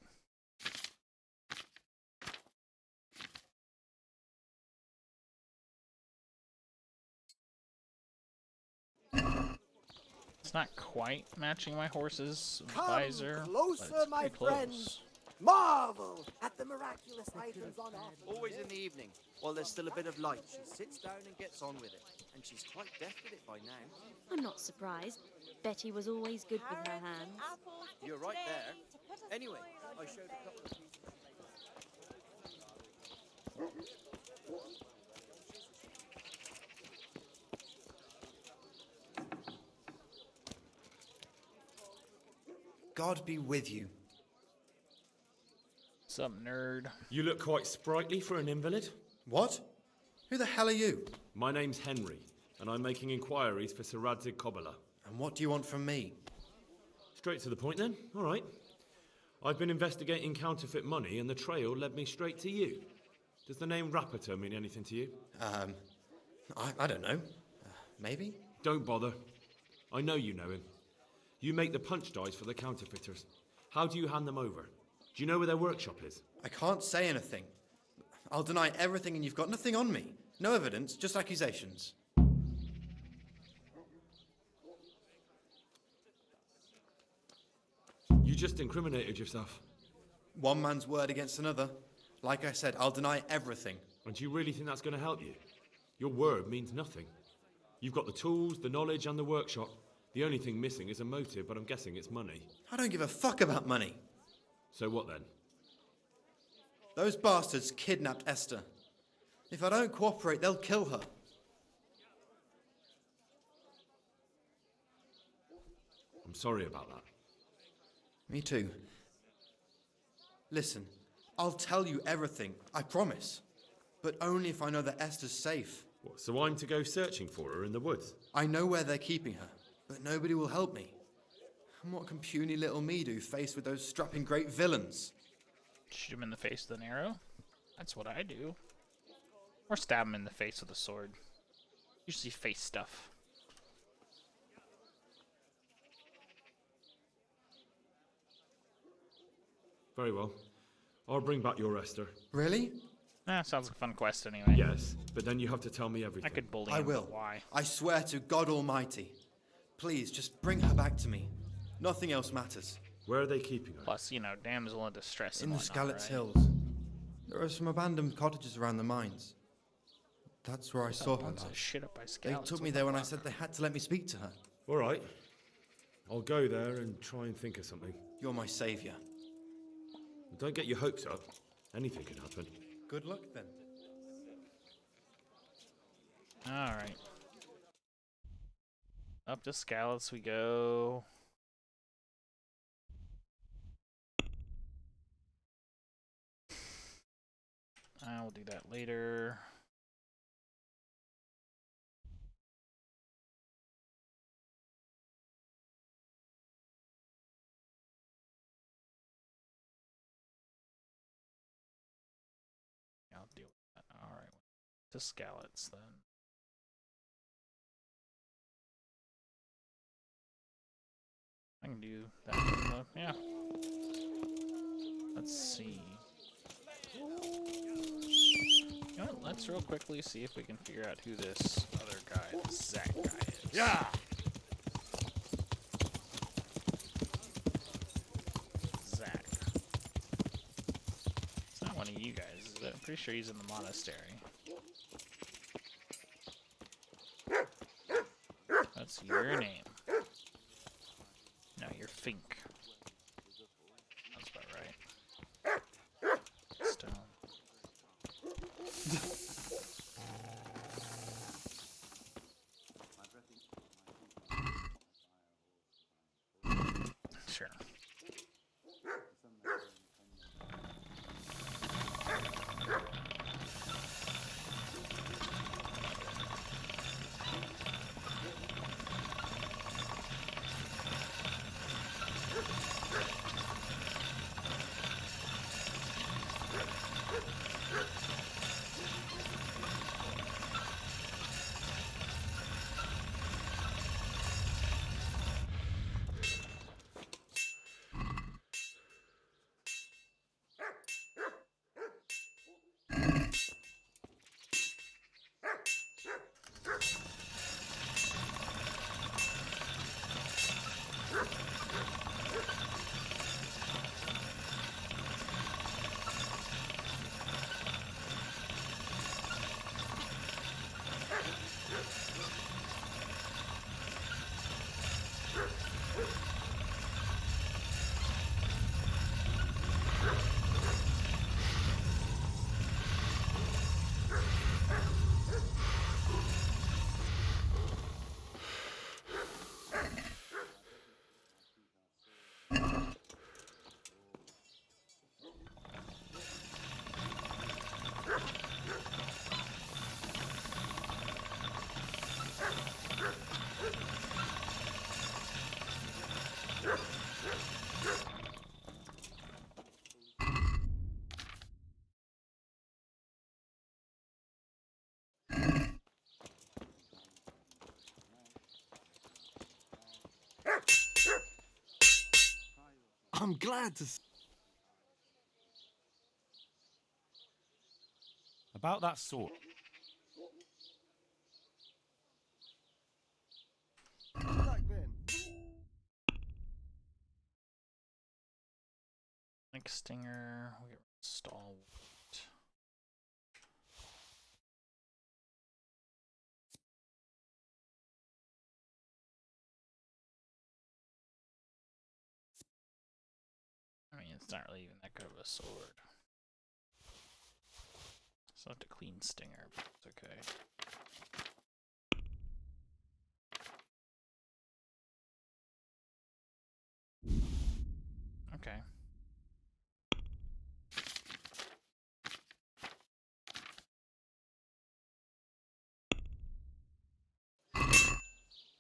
It's not quite matching my horse's visor, closer, but it's my pretty close. friends. Marvel at the miraculous items on offer. Always in the evening, while there's still a bit of light, she sits down and gets on with it. And she's quite deft at it by now. I'm not surprised. Betty was always good with her hands. You're right there. Anyway, I showed a couple of pieces. God be with you. Some nerd. You look quite sprightly for an invalid. What? Who the hell are you? My name's Henry, and I'm making inquiries for Sir Radzig Kobyla. And what do you want from me? Straight to the point then. All right. I've been investigating counterfeit money, and the trail led me straight to you. Does the name Rapiter mean anything to you? I don't know. Maybe? Don't bother. I know you know him. You make the punch dice for the counterfeiters. How do you hand them over? Do you know where their workshop is? I can't say anything. I'll deny everything and you've got nothing on me. No evidence, just accusations. You just incriminated yourself. One man's word against another. Like I said, I'll deny everything. And do you really think that's going to help you? Your word means nothing. You've got the tools, the knowledge, and the workshop. The only thing missing is a motive, but I'm guessing it's money. I don't give a fuck about money. So what then? Those bastards kidnapped Esther. If I don't cooperate, they'll kill her. I'm sorry about that. Me too. Listen, I'll tell you everything, I promise. But only if I know that Esther's safe. What, so I'm to go searching for her in the woods? I know where they're keeping her, but nobody will help me. And what can puny little me do faced with those strapping great villains? Shoot him in the face with an arrow? That's what I do. Or stab him in the face with a sword. Usually face stuff. Very well. I'll bring back your Esther. Really? Sounds like a fun quest anyway. Yes, but then you have to tell me everything. I could bully I him, will. but why? I swear to God Almighty. Please, just bring her back to me. Nothing else matters. Where are they keeping her? Plus, you know, damsel in distress and In the whatnot, Skalitz right? Hills. There are some abandoned cottages around the mines. That's where I saw her Bunch of last. shit up by They Skalitz, took what me the there when I fuck? said they had to let me speak to her. All right. I'll go there and try and think of something. You're my saviour. Don't get your hopes up. Anything can happen. Good luck then. Alright. Up to Skalitz we go. I will do that later. I'll deal with that. Alright. To Skalitz then. I can do that. Yeah. Let's see. You know what? Let's real quickly see if we can figure out who this other guy, this Zach guy is. Yeah. Zach. It's not one of you guys, is it? I'm pretty sure he's in the monastery. What's your name? No, you're Fink. That's about right. Stone. Sure. I'm glad to. About that sword. Back then. Like Stinger, we got Stalwart. I mean, it's not really even that good of a sword. Still have to clean Stinger, but it's okay. Okay.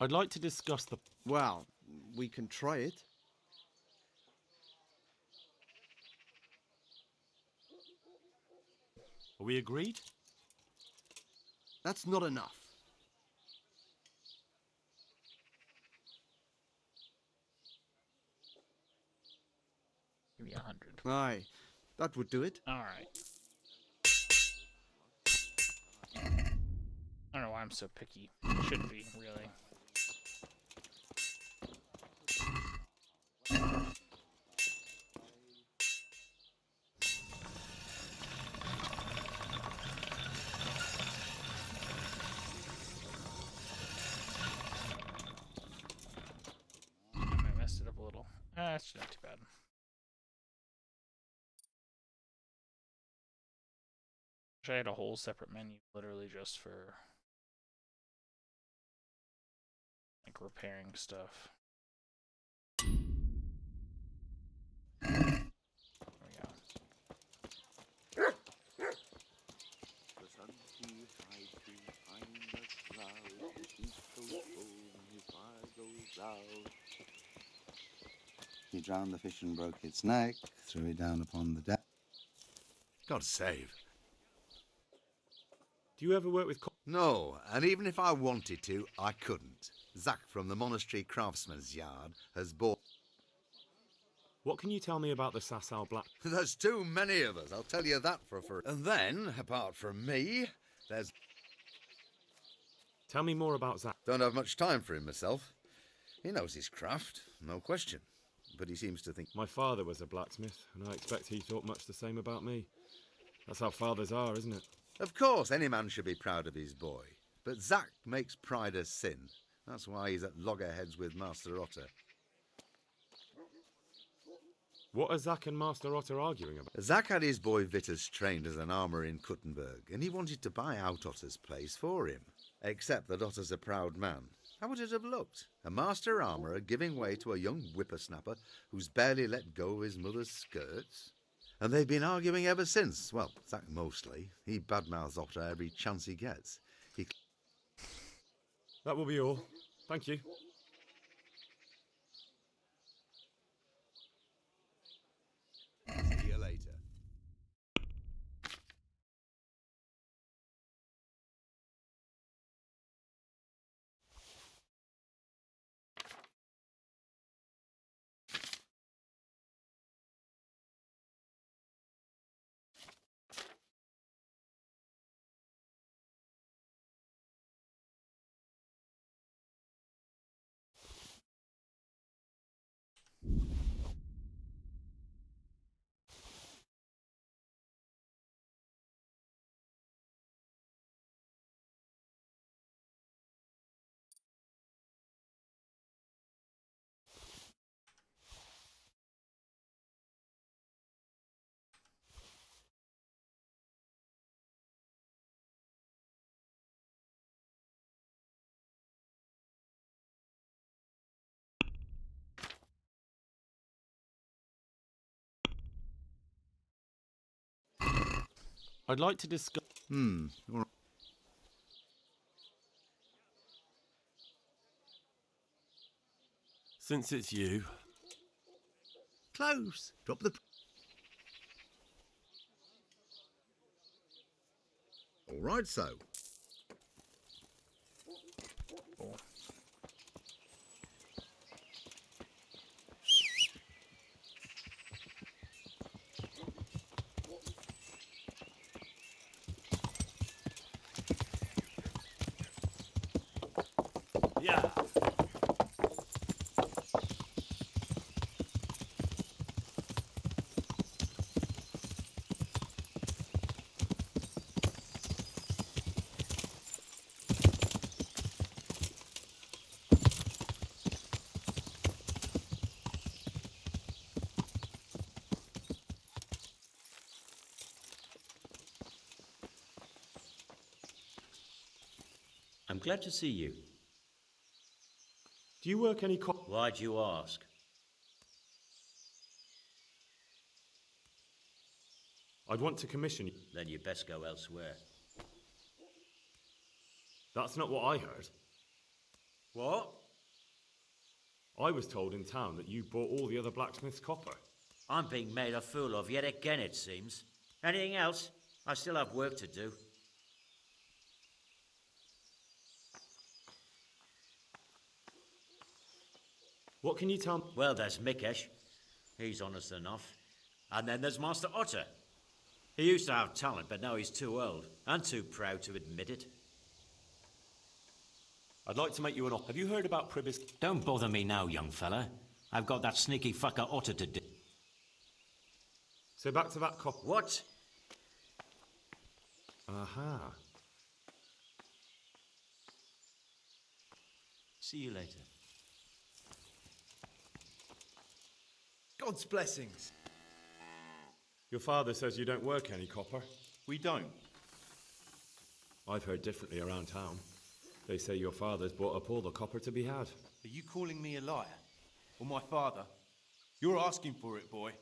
I'd like to discuss the... Well, we can try it. Are we agreed? That's not enough. Give me 100. Aye, that would do it. Alright. I don't know why I'm so picky. Shouldn't be, really. I messed it up a little. It's not too bad. Wish I had a whole separate menu literally just for like repairing stuff. There we go. The sun he hides behind the clouds, his feet go cold and his fire goes out. He drowned the fish and broke its neck, threw it down upon the deck. God save. Do you ever work with... No, and even if I wanted to, I couldn't. Zach from the Monastery Craftsman's Yard has bought... What can you tell me about the Sasau Black... There's too many of us, I'll tell you that for free. And then, apart from me, there's... Tell me more about Zach. Don't have much time for him myself. He knows his craft, no question. But he seems to think... My father was a blacksmith, and I expect he thought much the same about me. That's how fathers are, isn't it? Of course, any man should be proud of his boy. But Zach makes pride a sin. That's why he's at loggerheads with Master Otter. What are Zack and Master Otter arguing about? Zack had his boy Vitus trained as an armourer in Kuttenberg, and he wanted to buy out Otter's place for him. Except that Otter's a proud man. How would it have looked? A master armourer giving way to a young whippersnapper who's barely let go of his mother's skirts? And they've been arguing ever since. Well, Zack mostly. He badmouths Otter every chance he gets. That will be all. Thank you. See you later. I'd like to discuss... All right. Since it's you... Close. Drop the... All right, so. Yeah. I'm glad to see you. Do you work any Why do you ask? I'd want to commission you. Then you best go elsewhere. That's not what I heard. What? I was told in town that you bought all the other blacksmith's copper. I'm being made a fool of yet again, it seems. Anything else? I still have work to do. What can you tell me? Well, there's Mikesh. He's honest enough. And then there's Master Otter. He used to have talent, but now he's too old and too proud to admit it. I'd like to make you an offer. Have you heard about Pribbis? Don't bother me now, young fella. I've got that sneaky fucker Otter to do. So back to that copper. What? Aha. See you later. God's blessings. Your father says you don't work any copper. We don't. I've heard differently around town. They say your father's bought up all the copper to be had. Are you calling me a liar? Or my father? You're asking for it, boy.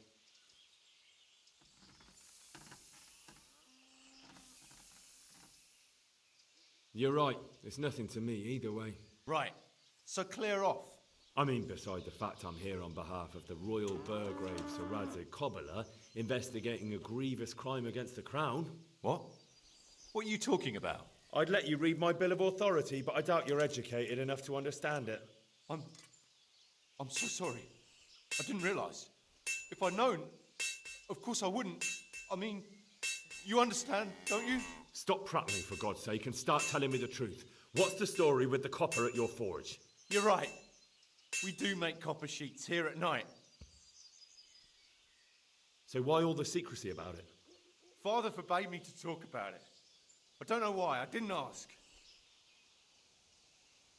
You're right. It's nothing to me either way. Right. So clear off. I mean, beside the fact I'm here on behalf of the Royal Burgrave Sir Radzig Kobyla, investigating a grievous crime against the Crown. What? What are you talking about? I'd let you read my Bill of Authority, but I doubt you're educated enough to understand it. I'm so sorry. I didn't realise. If I'd known, of course I wouldn't. I mean, you understand, don't you? Stop prattling, for God's sake, and start telling me the truth. What's the story with the copper at your forge? You're right. We do make copper sheets here at night. So why all the secrecy about it? Father forbade me to talk about it. I don't know why. I didn't ask.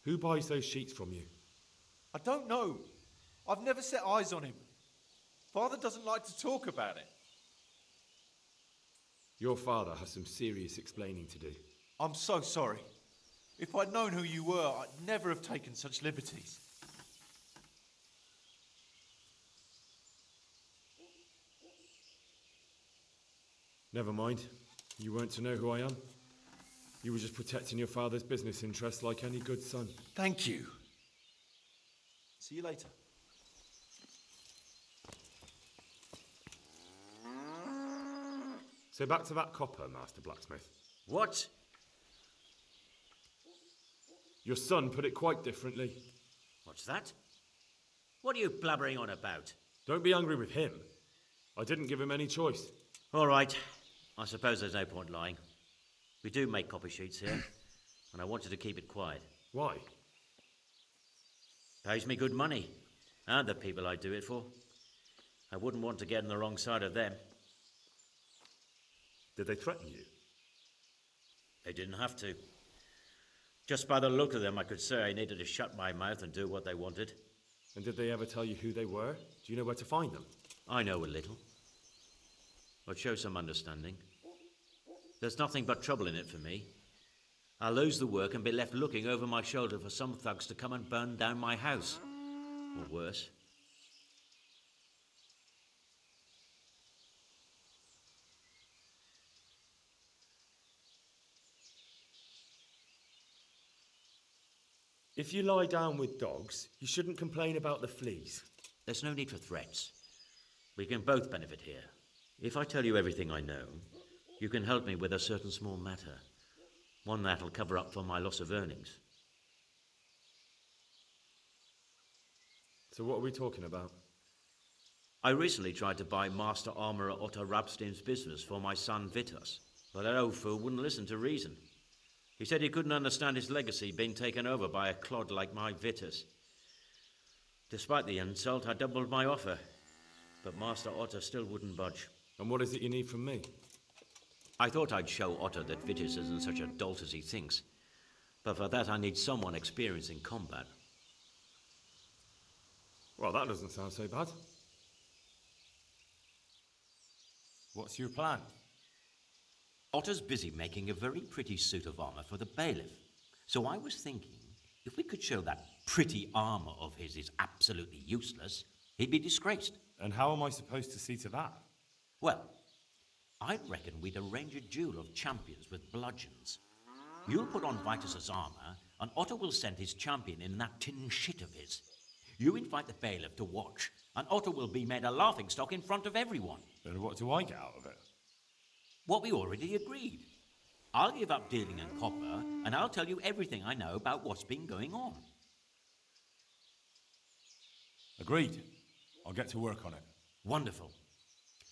Who buys those sheets from you? I don't know. I've never set eyes on him. Father doesn't like to talk about it. Your father has some serious explaining to do. I'm so sorry. If I'd known who you were, I'd never have taken such liberties. Never mind. You weren't to know who I am. You were just protecting your father's business interests like any good son. Thank you. See you later. So back to that copper, Master Blacksmith. What? Your son put it quite differently. What's that? What are you blabbering on about? Don't be angry with him. I didn't give him any choice. All right. I suppose there's no point lying. We do make copy sheets here, and I wanted to keep it quiet. Why? Pays me good money, and the people I do it for. I wouldn't want to get on the wrong side of them. Did they threaten you? They didn't have to. Just by the look of them, I could say I needed to shut my mouth and do what they wanted. And did they ever tell you who they were? Do you know where to find them? I know a little. I'd show some understanding. There's nothing but trouble in it for me. I'll lose the work and be left looking over my shoulder for some thugs to come and burn down my house. Or worse. If you lie down with dogs, you shouldn't complain about the fleas. There's no need for threats. We can both benefit here. If I tell you everything I know, you can help me with a certain small matter. One that'll cover up for my loss of earnings. So what are we talking about? I recently tried to buy Master Armourer Otto Rabstein's business for my son Vitus, but that old fool wouldn't listen to reason. He said he couldn't understand his legacy being taken over by a clod like my Vitus. Despite the insult, I doubled my offer, but Master Otto still wouldn't budge. And what is it you need from me? I thought I'd show Otto that Vitus isn't such a dolt as he thinks, but for that I need someone experienced in combat. Well, that doesn't sound so bad. What's your plan? Otto's busy making a very pretty suit of armour for the bailiff. So I was thinking, if we could show that pretty armour of his is absolutely useless, he'd be disgraced. And how am I supposed to see to that? Well, I reckon we'd arrange a duel of champions with bludgeons. You'll put on Vitus's armour, and Otto will send his champion in that tin shit of his. You invite the bailiff to watch, and Otto will be made a laughingstock in front of everyone. Then what do I get out of it? What we already agreed. I'll give up dealing in copper, and I'll tell you everything I know about what's been going on. Agreed. I'll get to work on it. Wonderful.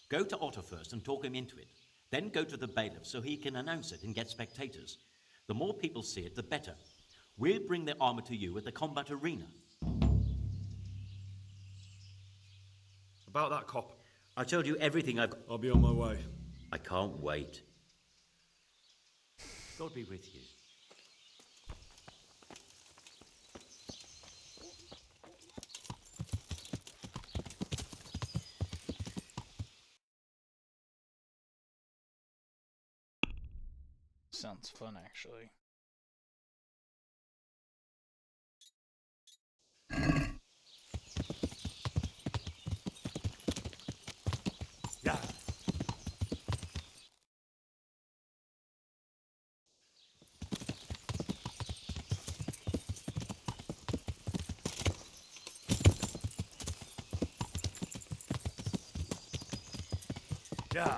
Go to Otto first and talk him into it. Then go to the bailiff so he can announce it and get spectators. The more people see it, the better. We'll bring the armour to you at the combat arena. About that copper. I told you everything I've... I'll be on my way. I can't wait. God be with you. Sounds fun, actually. Yeah. Yeah.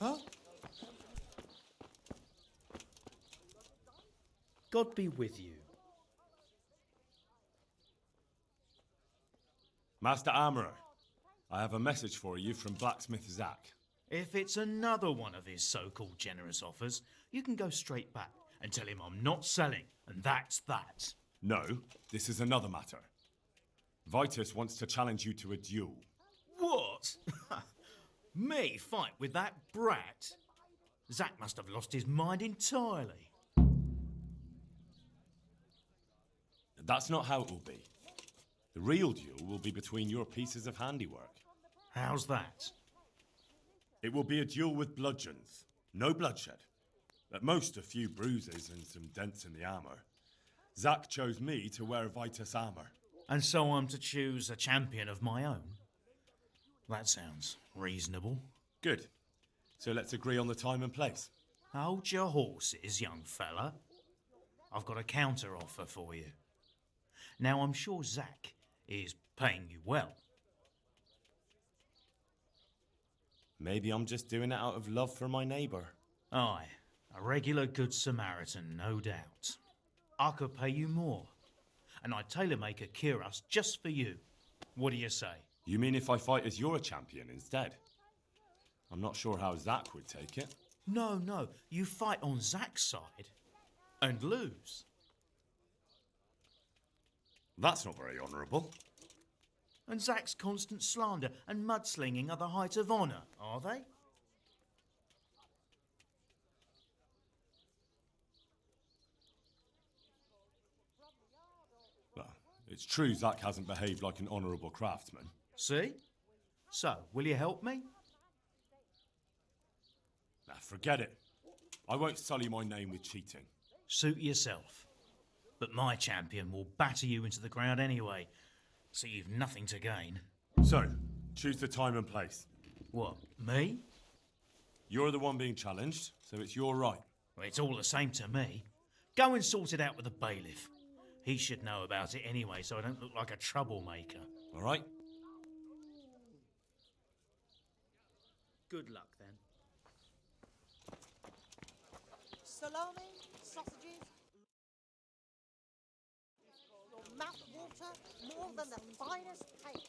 Huh? God be with you. Master Armourer, I have a message for you from blacksmith Zack. If it's another one of his so-called generous offers, you can go straight back and tell him I'm not selling, and that's that. No, this is another matter. Vitus wants to challenge you to a duel. What? Me fight with that brat? Zack must have lost his mind entirely. That's not how it will be. The real duel will be between your pieces of handiwork. How's that? It will be a duel with bludgeons. No bloodshed. At most, a few bruises and some dents in the armour. Zack chose me to wear Vitus armour. And so I'm to choose a champion of my own? That sounds reasonable. Good. So let's agree on the time and place. Hold your horses, young fella. I've got a counter offer for you. Now, I'm sure Zack is paying you well. Maybe I'm just doing it out of love for my neighbour. Aye, a regular good Samaritan, no doubt. I could pay you more, and I'd tailor-make a cuirass just for you. What do you say? You mean if I fight as your champion instead? I'm not sure how Zack would take it. No, you fight on Zack's side and lose. That's not very honourable. And Zack's constant slander and mudslinging are the height of honour, are they? Well, it's true Zack hasn't behaved like an honourable craftsman. See? So, will you help me? Nah, forget it. I won't sully my name with cheating. Suit yourself. But my champion will batter you into the ground anyway, so you've nothing to gain. So, choose the time and place. What, me? You're the one being challenged, so it's your right. Well, it's all the same to me. Go and sort it out with the bailiff. He should know about it anyway, so I don't look like a troublemaker. All right? Good luck, then. Salami, sausages, your mouth water more than the finest cake.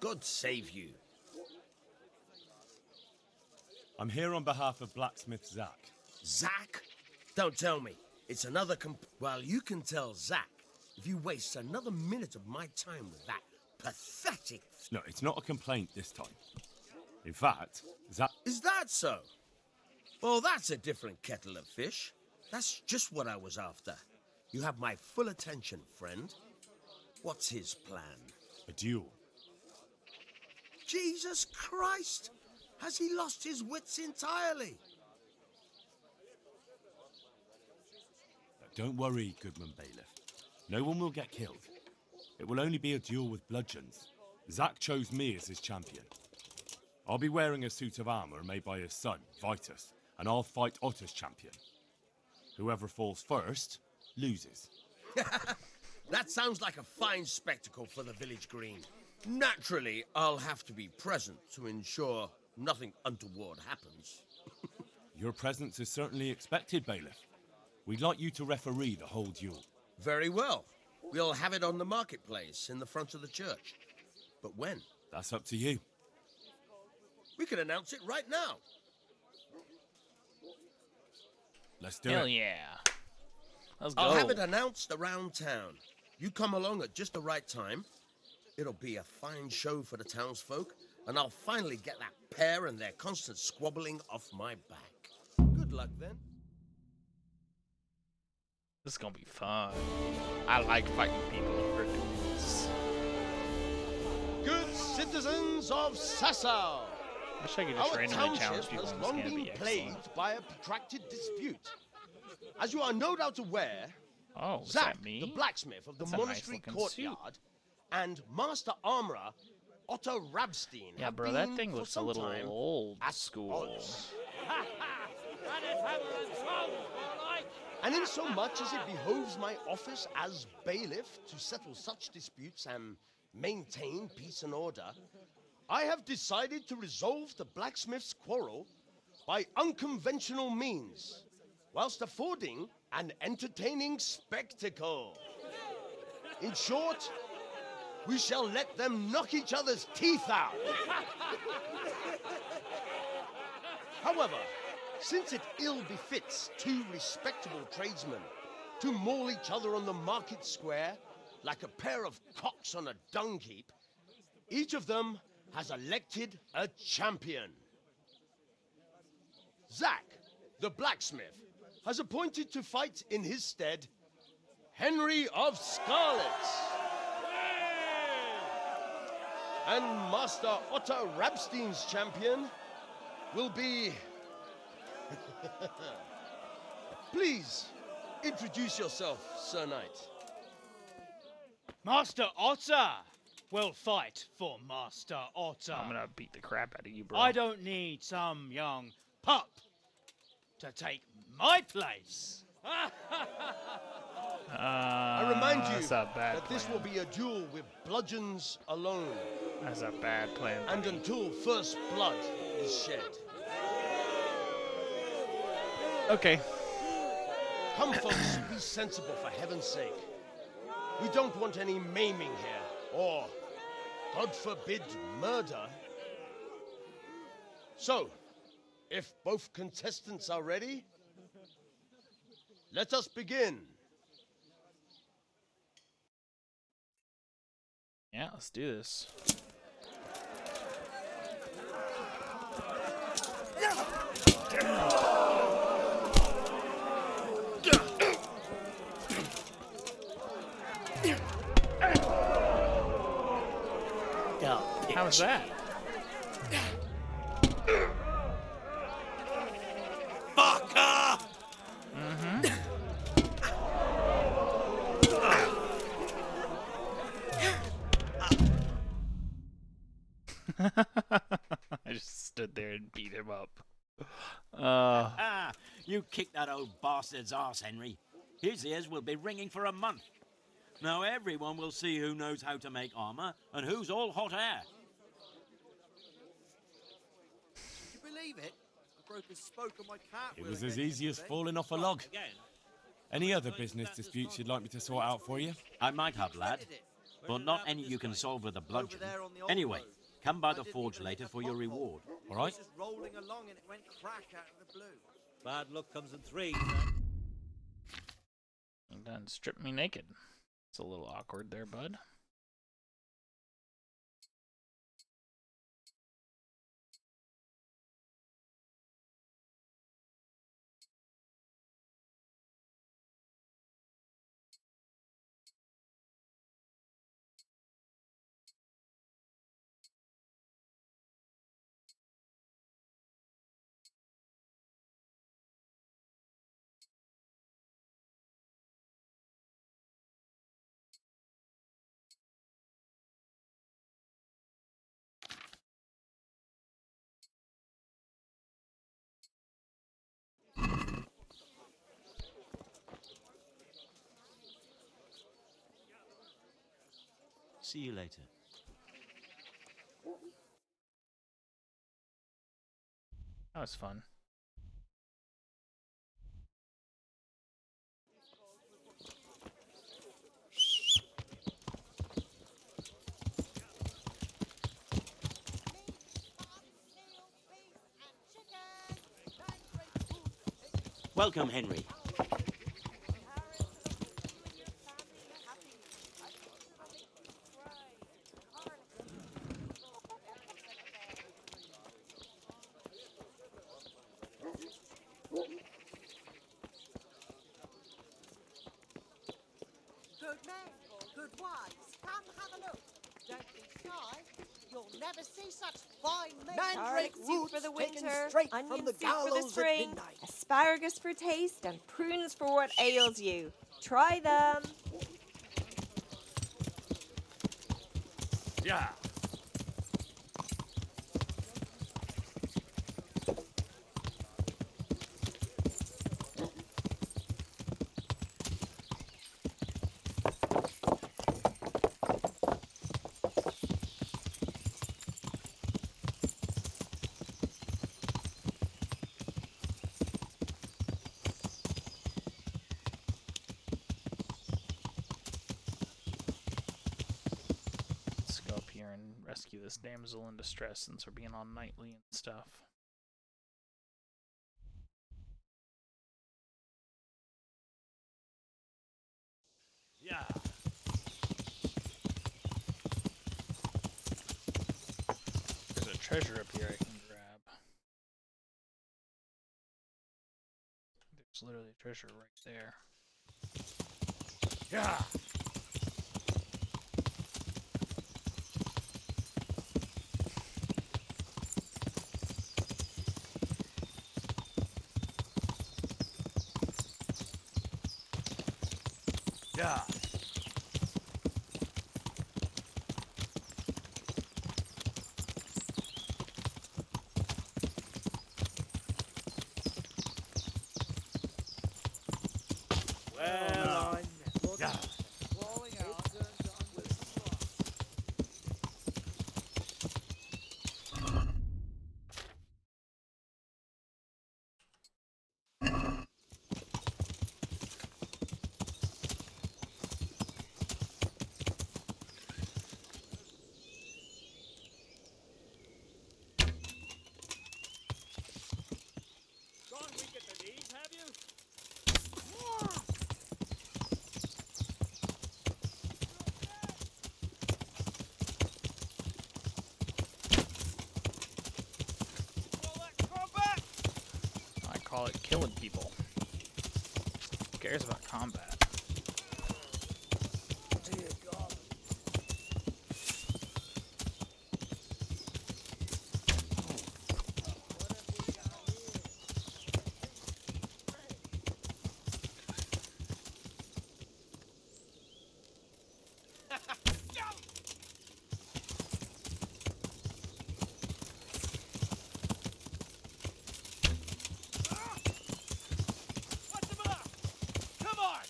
God save you. I'm here on behalf of blacksmith Zack. Zack? Don't tell me. It's another Well, you can tell Zack if you waste another minute of my time with that pathetic... No, it's not a complaint this time. In fact, Zack... Is that so? Well, that's a different kettle of fish. That's just what I was after. You have my full attention, friend. What's his plan? A duel. Jesus Christ! Has he lost his wits entirely? Don't worry, Goodman Bailiff. No one will get killed. It will only be a duel with bludgeons. Zack chose me as his champion. I'll be wearing a suit of armour made by his son, Vitus, and I'll fight Otter's champion. Whoever falls first, loses. That sounds like a fine spectacle for the village green. Naturally, I'll have to be present to ensure nothing untoward happens. Your presence is certainly expected, Bailiff. We'd like you to referee the whole duel. Very well. We'll have it on the marketplace in the front of the church. But when? That's up to you. We could announce it right now. Let's do Hell it. yeah. Let's go. I'll have it announced around town. You come along at just the right time. It'll be a fine show for the townsfolk, and I'll finally get that pair and their constant squabbling off my back. Good luck, then. This is gonna be fun. I like fighting people over duels. Good citizens of Sasau! Wish I could just Our randomly challenge township people has in this long game. been plagued by a protracted dispute. As you are no doubt aware, Oh, is Zack, that me? the blacksmith of the That's a nice monastery looking courtyard, and Master Armourer Otto Rabstein Yeah, have bro, been that thing for looks a some little time old at school. odds. And insomuch as it behoves my office as bailiff to settle such disputes and maintain peace and order, I have decided to resolve the blacksmith's quarrel by unconventional means, whilst affording an entertaining spectacle. In short, we shall let them knock each other's teeth out. However, since it ill befits two respectable tradesmen to maul each other on the market square like a pair of cocks on a dung heap, each of them has elected a champion. Zack, the blacksmith, has appointed to fight in his stead Henry of Scarlet. And Master Otto Rabstein's champion will be... Please, introduce yourself, Sir Knight. Master Otter will fight for Master Otter. I'm gonna beat the crap out of you, bro. I don't need some young pup to take my place. I remind you that's a bad that this plan. will be a duel with bludgeons alone. That's a bad plan. And until first blood is shed. Okay. Come, folks, be sensible for heaven's sake. We don't want any maiming here, or, God forbid, murder. So, if both contestants are ready, let us begin. Yeah, let's do this. How was that? Fucker! I just stood there and beat him up. You kicked that old bastard's arse, Henry. His ears will be ringing for a month. Now everyone will see who knows how to make armor and who's all hot air. Can you believe it? I broke a spoke on my cat. It was as easy as falling off a log. Any other business disputes you'd like me to sort out for you? I might have, lad, but not any you can solve with a bludgeon. Anyway, come by the forge later for your reward, all right? Just rolling along and it went crack out of the blue. Bad luck comes in threes. And then strip me naked. It's a little awkward there, bud. See you later. That was fun. Welcome, Henry. Good men, good wives, come have a look. Don't be shy. You'll never see such fine men. Mandrake Garlic soup roots for the taken winter, straight onion from the soup for the gallows at string, midnight. asparagus for taste, and prunes for what ails you. Try them. Yeah. here and rescue this damsel in distress since we're being on nightly and stuff. Yeah. There's a treasure up here I can grab. There's literally a treasure right there. Yeah. Yeah. Well, I'm looking Yeah. crawling out with some rocks. Gone weak at the knees, have you? I call it killing people. Who cares about combat? Dear God. Come on!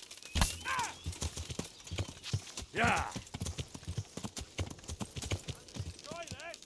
Yeah. Try that.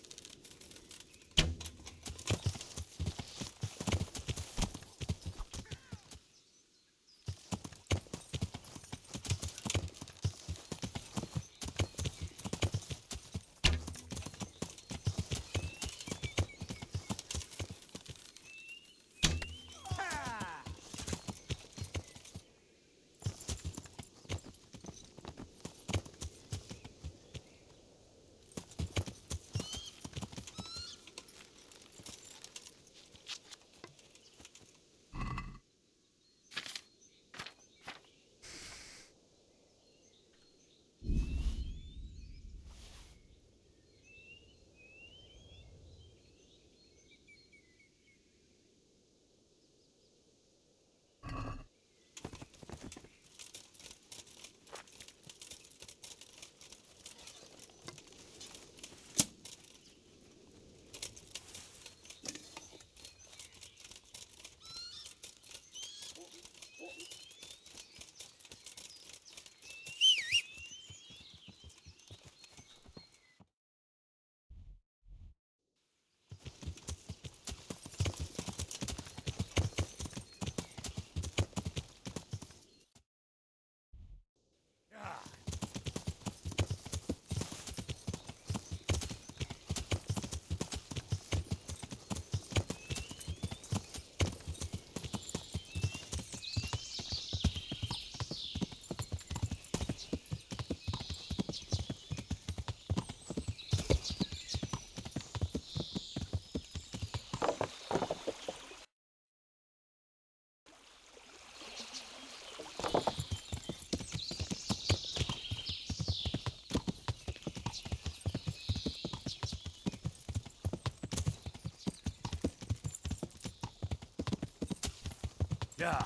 Yeah.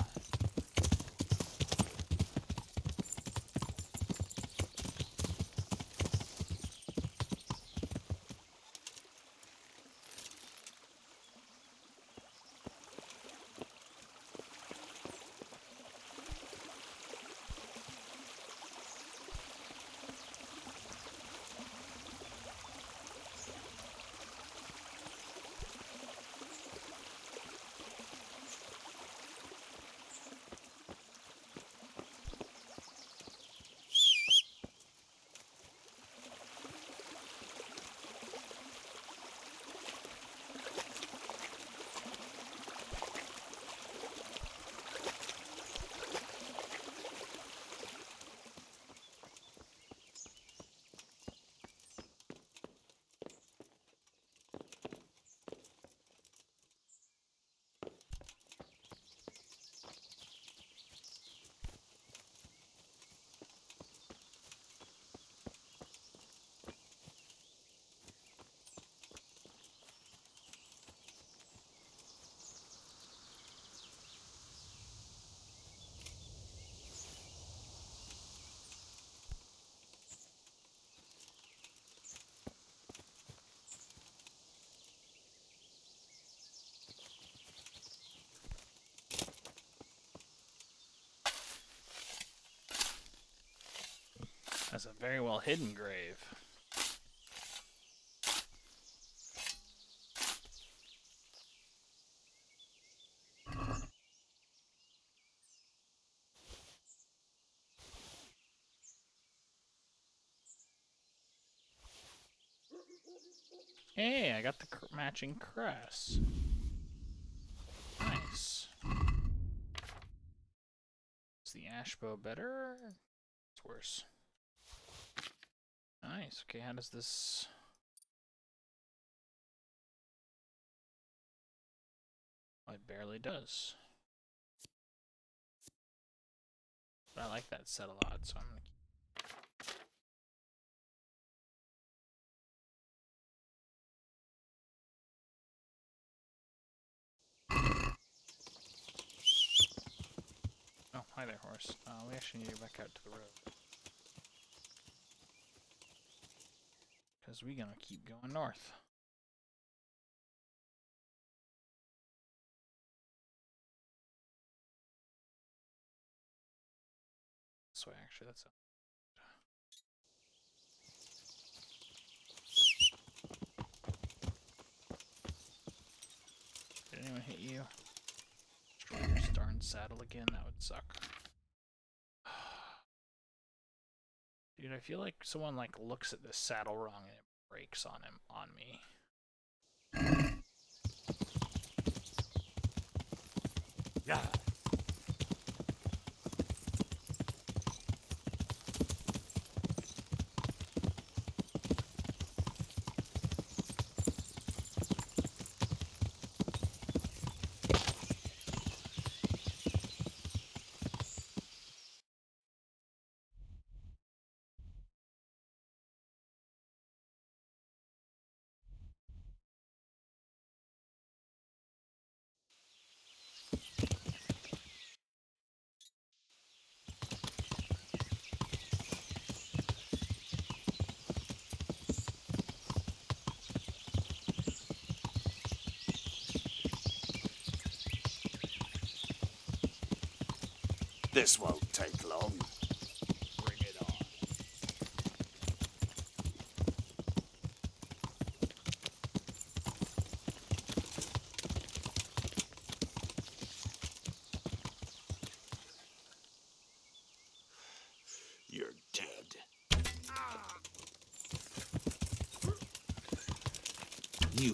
That's a very well hidden grave. Hey, I got the matching crest. Nice. Is the ash bow better? It's worse. Nice. Okay, how does this... Oh, it barely does. But I like that set a lot, so I'm gonna keep... Oh, hi there, horse. We actually need to get back out to the road. Because we're gonna keep going north. This way, actually, that's... Did anyone hit you? Destroy your darn saddle again? That would suck. Dude, I feel like someone like looks at this saddle wrong and it breaks on me. Yeah. This won't take long. Bring it on. You're dead. You...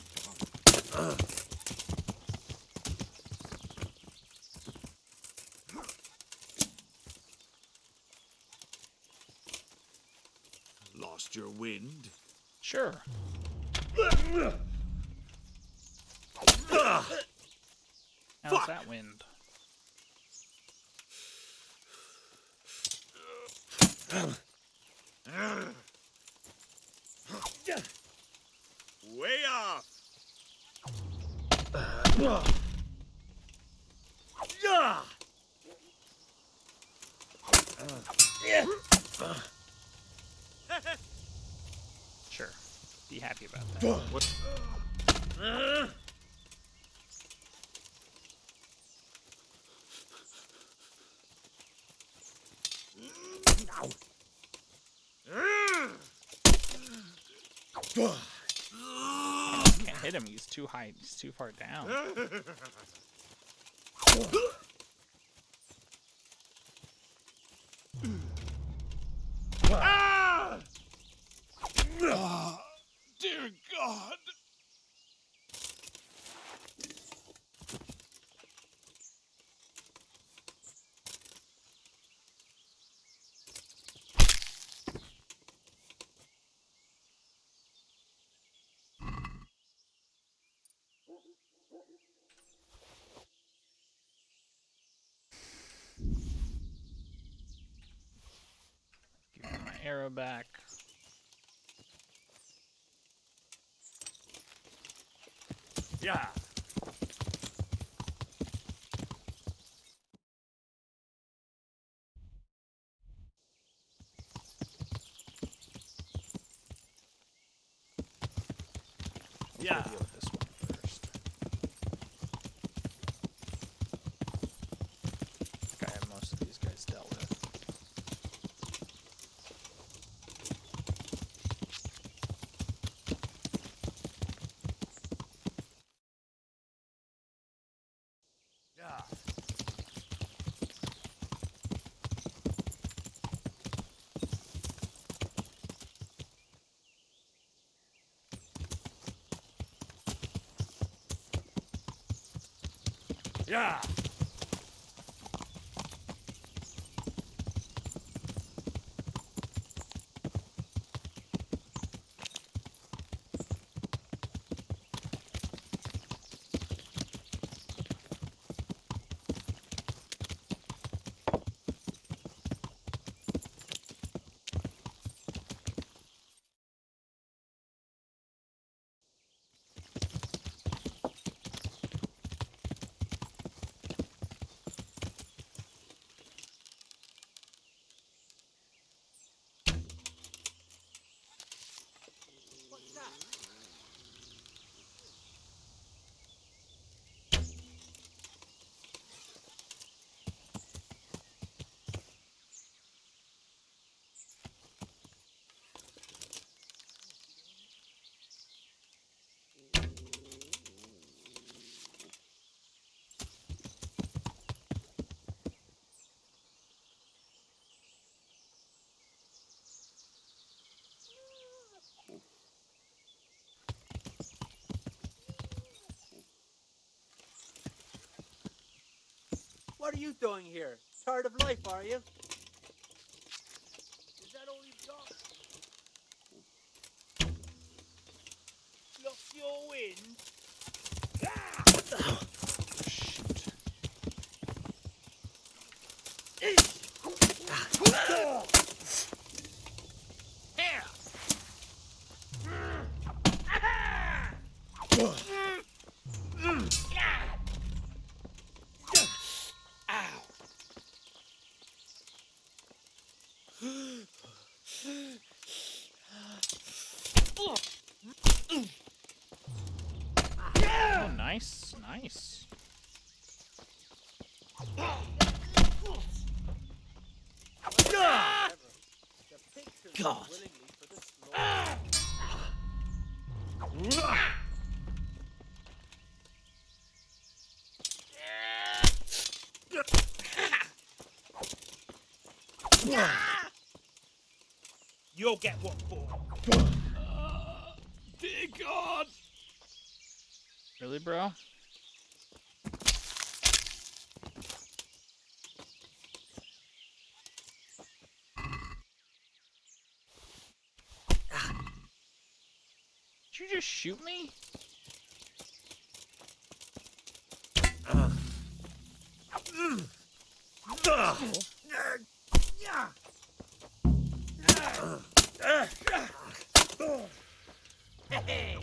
Lost your wind? Sure. How's that wind? Way off! Sure. Be happy about that. What? Can't hit him. He's too high. He's too far down. Ah! Oh, dear God! Give me my arrow back. Yeah. Yeah. Deal with this one first. I think I have most of these guys dealt with. Yeah. What are you doing here? Tired of life, are you? Is that all you've got? Lost your wind? Oh, nice, nice. God. You'll get what for. Dear God! Really, bro? Did you just shoot me?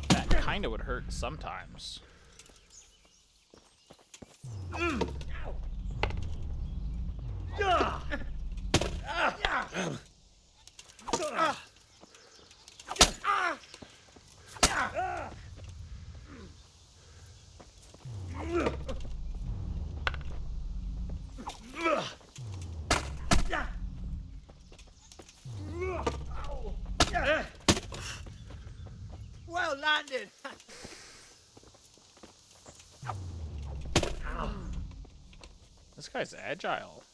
That kinda would hurt sometimes. Well landed. This guy's agile.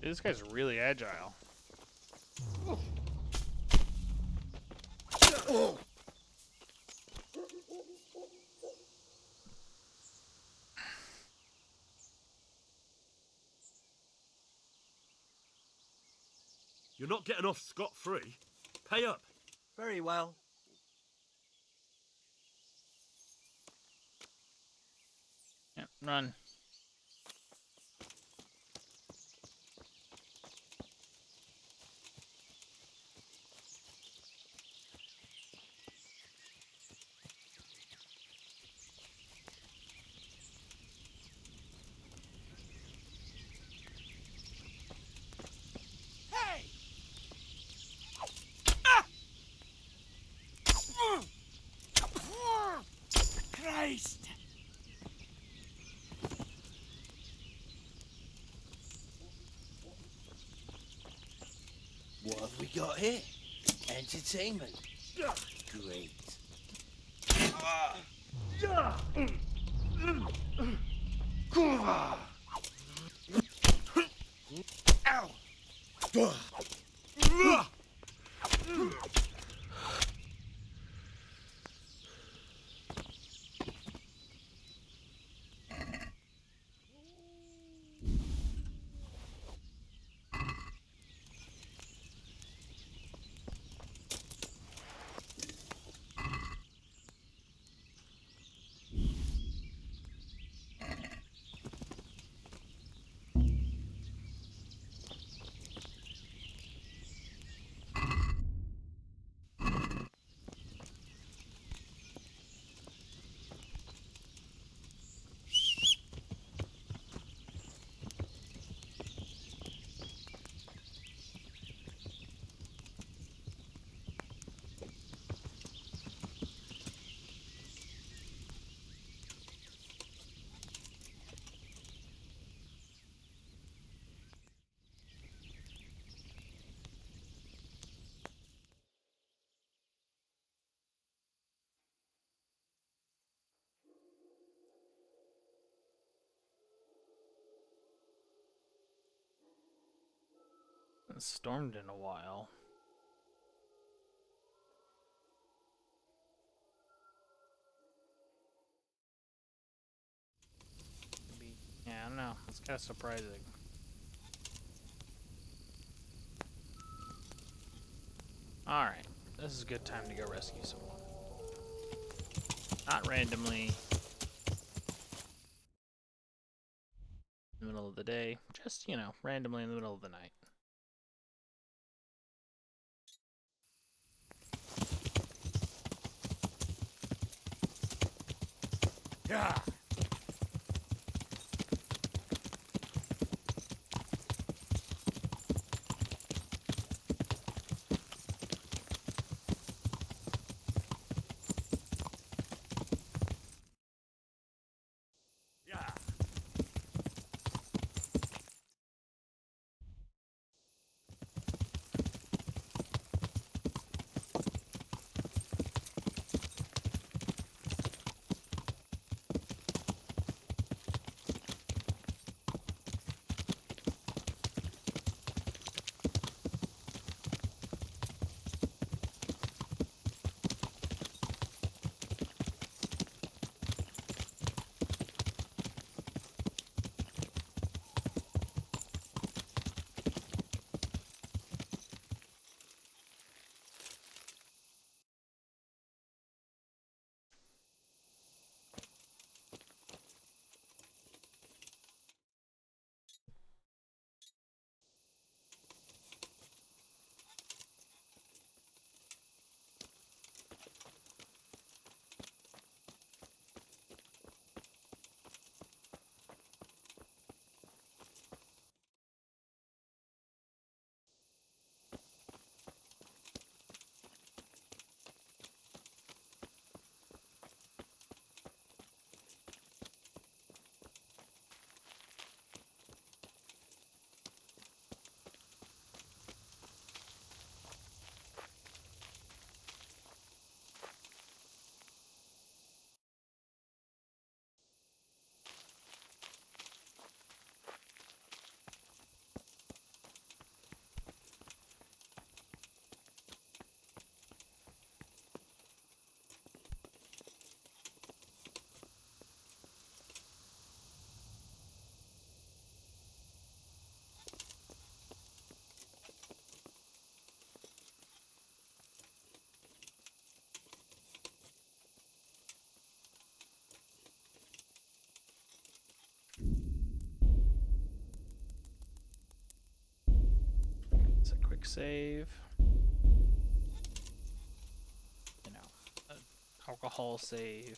Dude, this guy's really agile. You're not getting off scot-free. Pay up. Very well. Yeah, run. Hey! Christ! What have we got here? Entertainment. Great. Ow! It's stormed in a while. Maybe, yeah, I don't know. It's kind of surprising. Alright, this is a good time to go rescue someone. Not randomly. In the middle of the day. Just, you know, randomly in the middle of the night. Yeah. It's a quick save. You know, an alcohol save.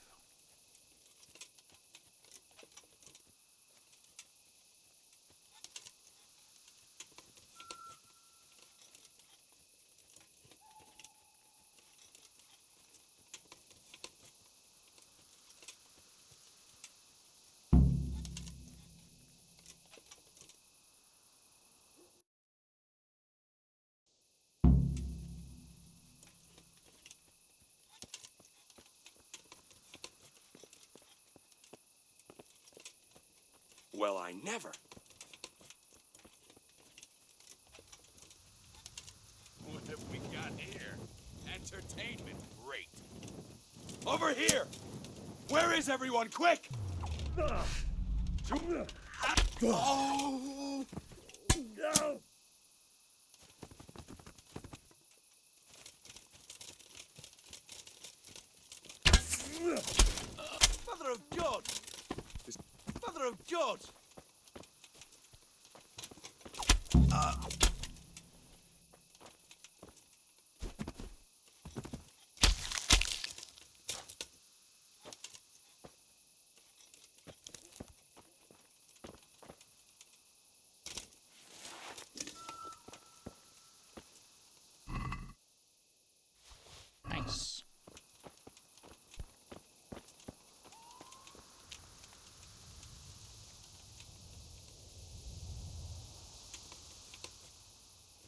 Well, I never. entertainment rate. Over here! Where is everyone? Quick! Oh! No! Mother of God! Mother of God! Nice.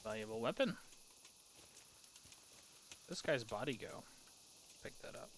Valuable weapon. This guy's body go. Pick that up.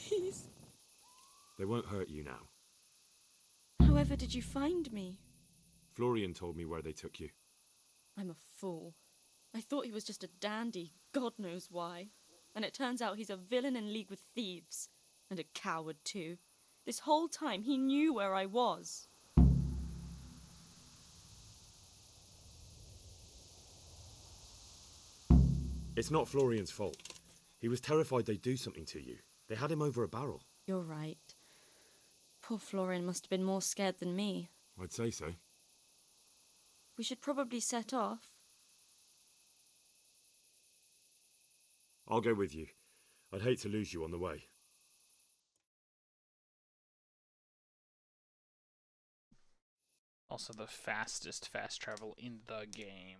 Please. They won't hurt you now. However did you find me? Florian told me where they took you. I'm a fool. I thought he was just a dandy, God knows why. And it turns out he's a villain in league with thieves. And a coward too. This whole time he knew where I was. It's not Florian's fault. He was terrified they'd do something to you. They had him over a barrel. You're right. Poor Florian must have been more scared than me. I'd say so. We should probably set off. I'll go with you. I'd hate to lose you on the way. Also the fastest fast travel in the game.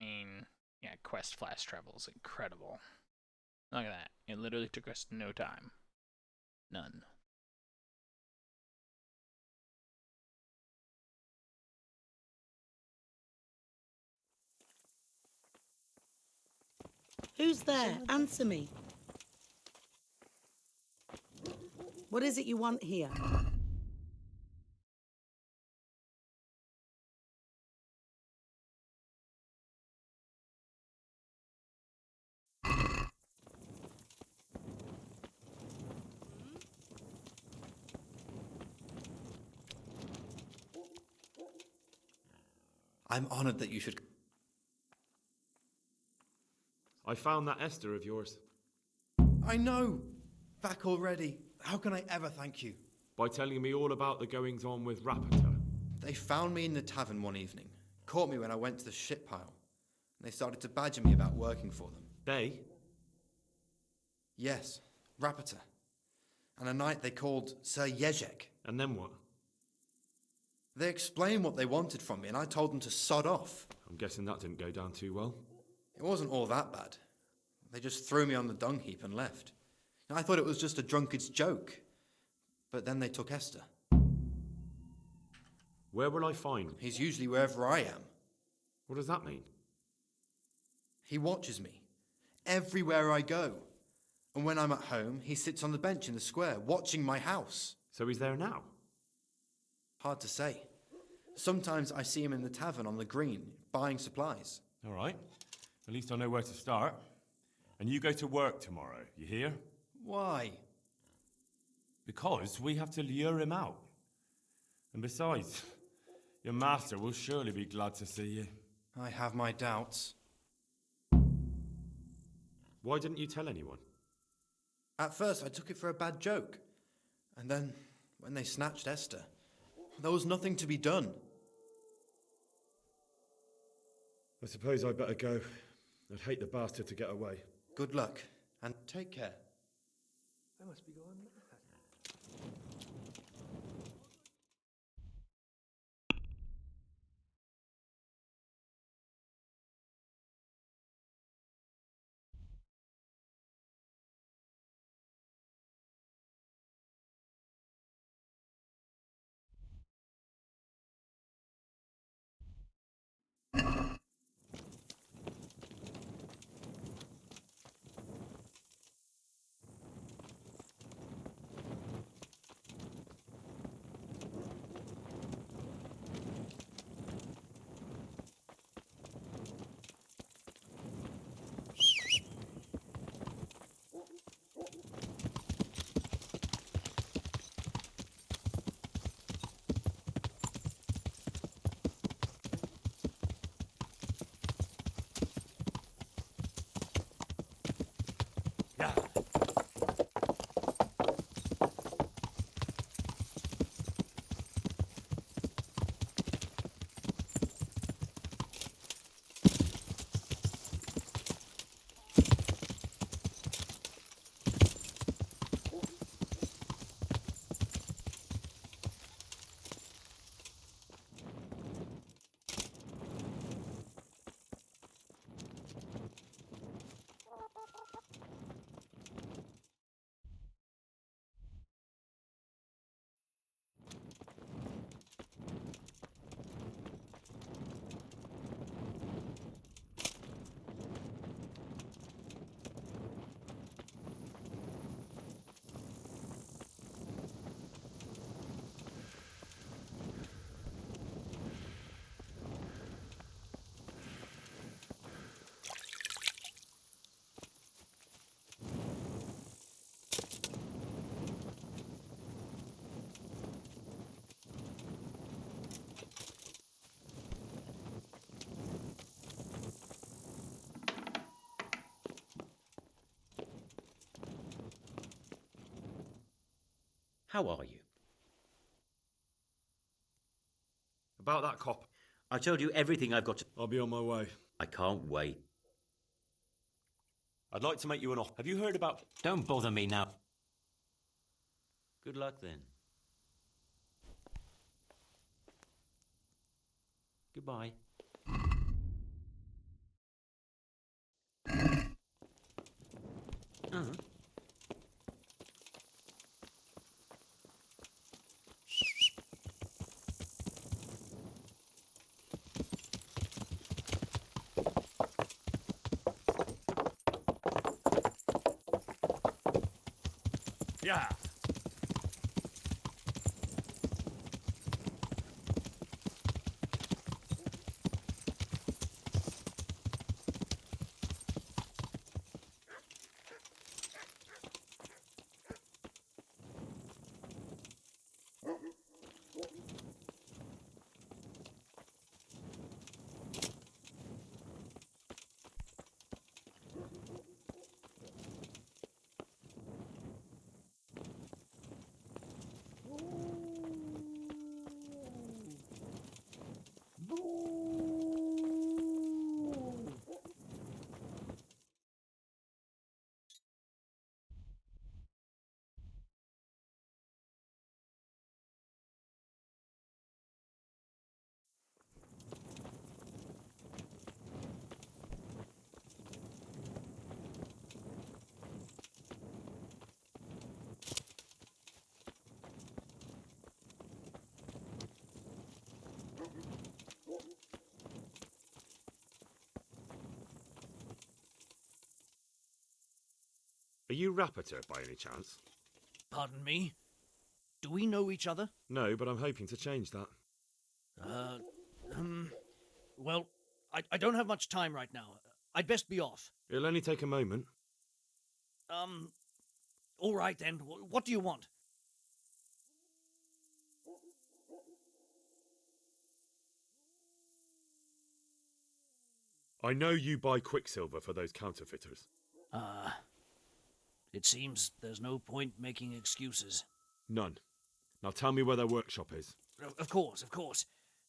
I mean, yeah, quest fast travel is incredible. Look at that. It literally took us no time. None. Who's there? Answer me. What is it you want here? I'm honored that you should... I found that Esther of yours. I know! Back already. How can I ever thank you? By telling me all about the goings-on with Rapita. They found me in the tavern one evening, caught me when I went to the ship pile, and they started to badger me about working for them. They? Yes, Rapita. And a knight they called Sir Jezek. And then what? They explained what they wanted from me, and I told them to sod off. I'm guessing that didn't go down too well. It wasn't all that bad. They just threw me on the dung heap and left. I thought it was just a drunkard's joke. But then they took Esther. Where will I find him? He's usually wherever I am. What does that mean? He watches me. Everywhere I go. And when I'm at home, he sits on the bench in the square, watching my house. So he's there now? Hard to say. Sometimes I see him in the tavern on the green, buying supplies. All right. At least I know where to start. And you go to work tomorrow, you hear? Why? Because we have to lure him out. And besides, your master will surely be glad to see you. I have my doubts. Why didn't you tell anyone? At first, I took it for a bad joke. And then, when they snatched Esther. There was nothing to be done. I suppose I'd better go. I'd hate the bastard to get away. Good luck, and take care. I must be going mad. How are you? About that cop. I told you everything I've got to... I'll be on my way. I can't wait. I'd like to make you an offer. Have you heard about... Don't bother me now. Good luck then. Goodbye. Yeah. Are you Rapiter by any chance? Pardon me? Do we know each other? No, but I'm hoping to change that. Well, I don't have much time right now. I'd best be off. It'll only take a moment. All right then. What do you want? I know you buy quicksilver for those counterfeiters. It seems there's no point making excuses. None. Now tell me where their workshop is. Of course, of course.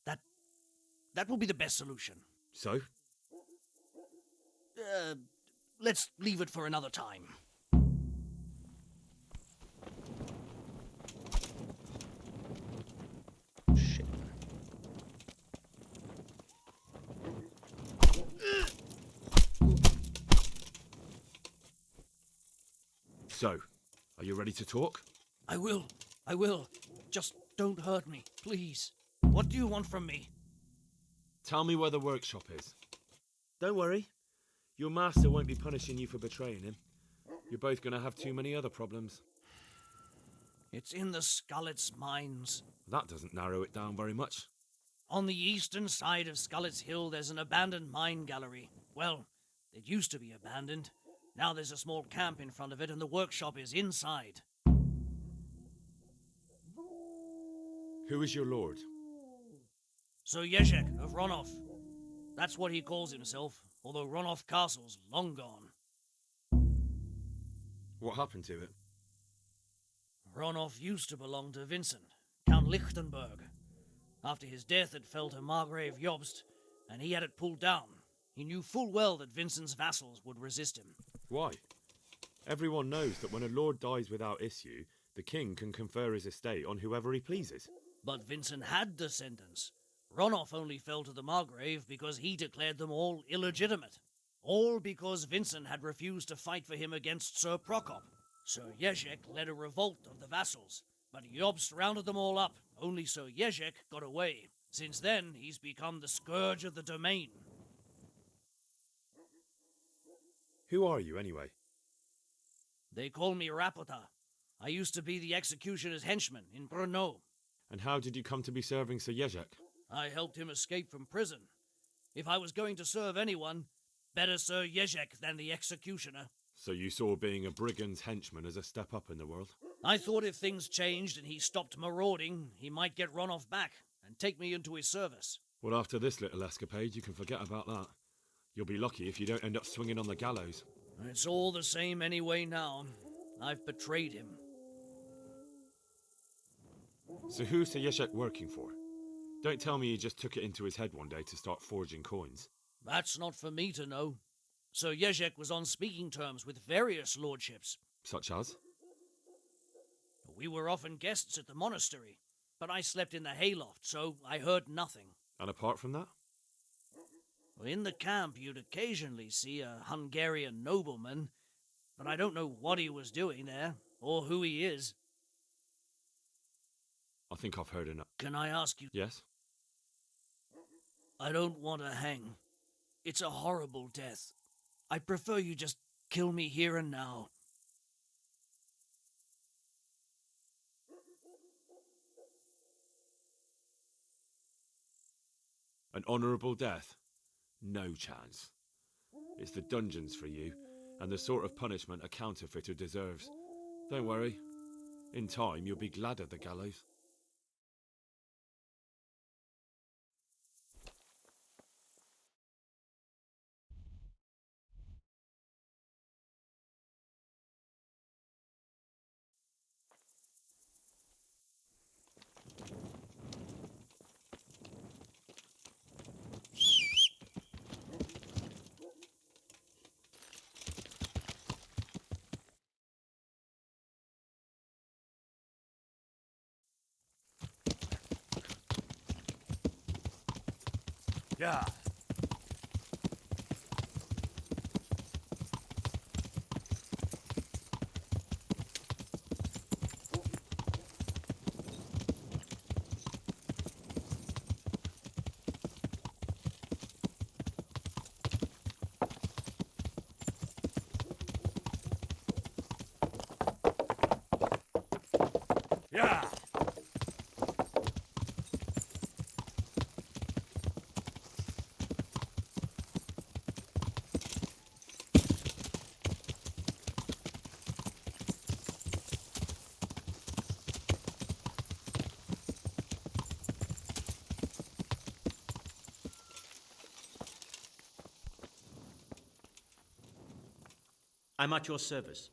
That will be the best solution. So? Let's leave it for another time. Shit. So, are you ready to talk? I will. Just don't hurt me, please. What do you want from me? Tell me where the workshop is. Don't worry. Your master won't be punishing you for betraying him. You're both going to have too many other problems. It's in the Skullet's mines. That doesn't narrow it down very much. On the eastern side of Skullet's Hill, there's an abandoned mine gallery. Well, it used to be abandoned. Now there's a small camp in front of it, and the workshop is inside. Who is your lord? Sir Jezek of Ronov. That's what he calls himself, although Ronov Castle's long gone. What happened to it? Ronov used to belong to Vincent, Count Lichtenberg. After his death, it fell to Margrave Jobst, and he had it pulled down. He knew full well that Vincent's vassals would resist him. Why? Everyone knows that when a lord dies without issue, the king can confer his estate on whoever he pleases. But Vincent had descendants. Ronov only fell to the Margrave because he declared them all illegitimate. All because Vincent had refused to fight for him against Sir Prokop. Sir Jezek led a revolt of the vassals, but Jobst rounded them all up. Only Sir Jezek got away. Since then, he's become the scourge of the domain. Who are you, anyway? They call me Rapota. I used to be the executioner's henchman in Brno. And how did you come to be serving Sir Jezek? I helped him escape from prison. If I was going to serve anyone, better Sir Jezek than the executioner. So you saw being a brigand's henchman as a step up in the world? I thought if things changed and he stopped marauding, he might get Ronov back and take me into his service. Well, after this little escapade, you can forget about that. You'll be lucky if you don't end up swinging on the gallows. It's all the same anyway now. I've betrayed him. So who's Sir Jezek working for? Don't tell me he just took it into his head one day to start forging coins. That's not for me to know. Sir Jezek was on speaking terms with various lordships. Such as? We were often guests at the monastery, but I slept in the hayloft, so I heard nothing. And apart from that? In the camp, you'd occasionally see a Hungarian nobleman, but I don't know what he was doing there, or who he is. I think I've heard enough. Can I ask you? Yes? I don't want to hang. It's a horrible death. I prefer you just kill me here and now. An honourable death? No chance. It's the dungeons for you, and the sort of punishment a counterfeiter deserves. Don't worry. In time, you'll be glad of the gallows. Yeah. Yeah. I'm at your service.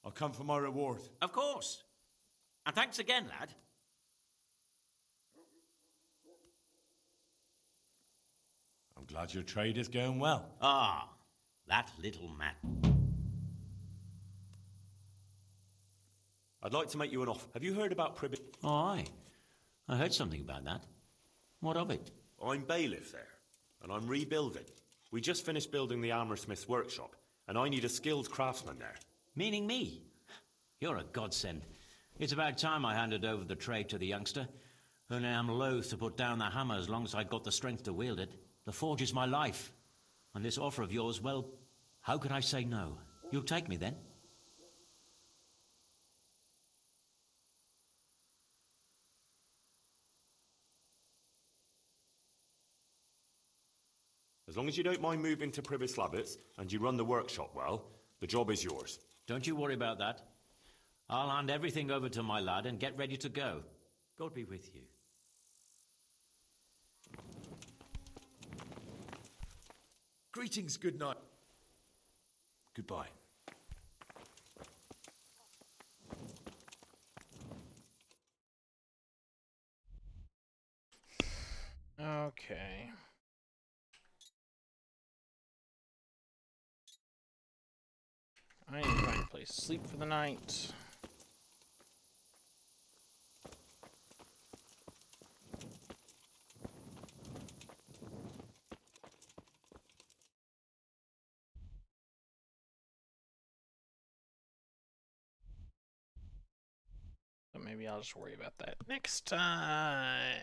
I'll come for my reward. Of course. And thanks again, lad. I'm glad your trade is going well. Ah, that little man. I'd like to make you an offer. Have you heard about Pribbit? Oh, aye. I heard something about that. What of it? I'm bailiff there, and I'm rebuilding. We just finished building the armoursmith's workshop, and I need a skilled craftsman there. Meaning me? You're a godsend. It's about time I handed over the trade to the youngster. Only I'm loath to put down the hammer as long as I've got the strength to wield it. The forge is my life. And this offer of yours, well, how could I say no? You'll take me then? As long as you don't mind moving to Pribbis Labbits and you run the workshop well, the job is yours. Don't you worry about that. I'll hand everything over to my lad and get ready to go. God be with you. Greetings, good night. Goodbye. Okay. I need to find a place to sleep for the night. But maybe I'll just worry about that next time.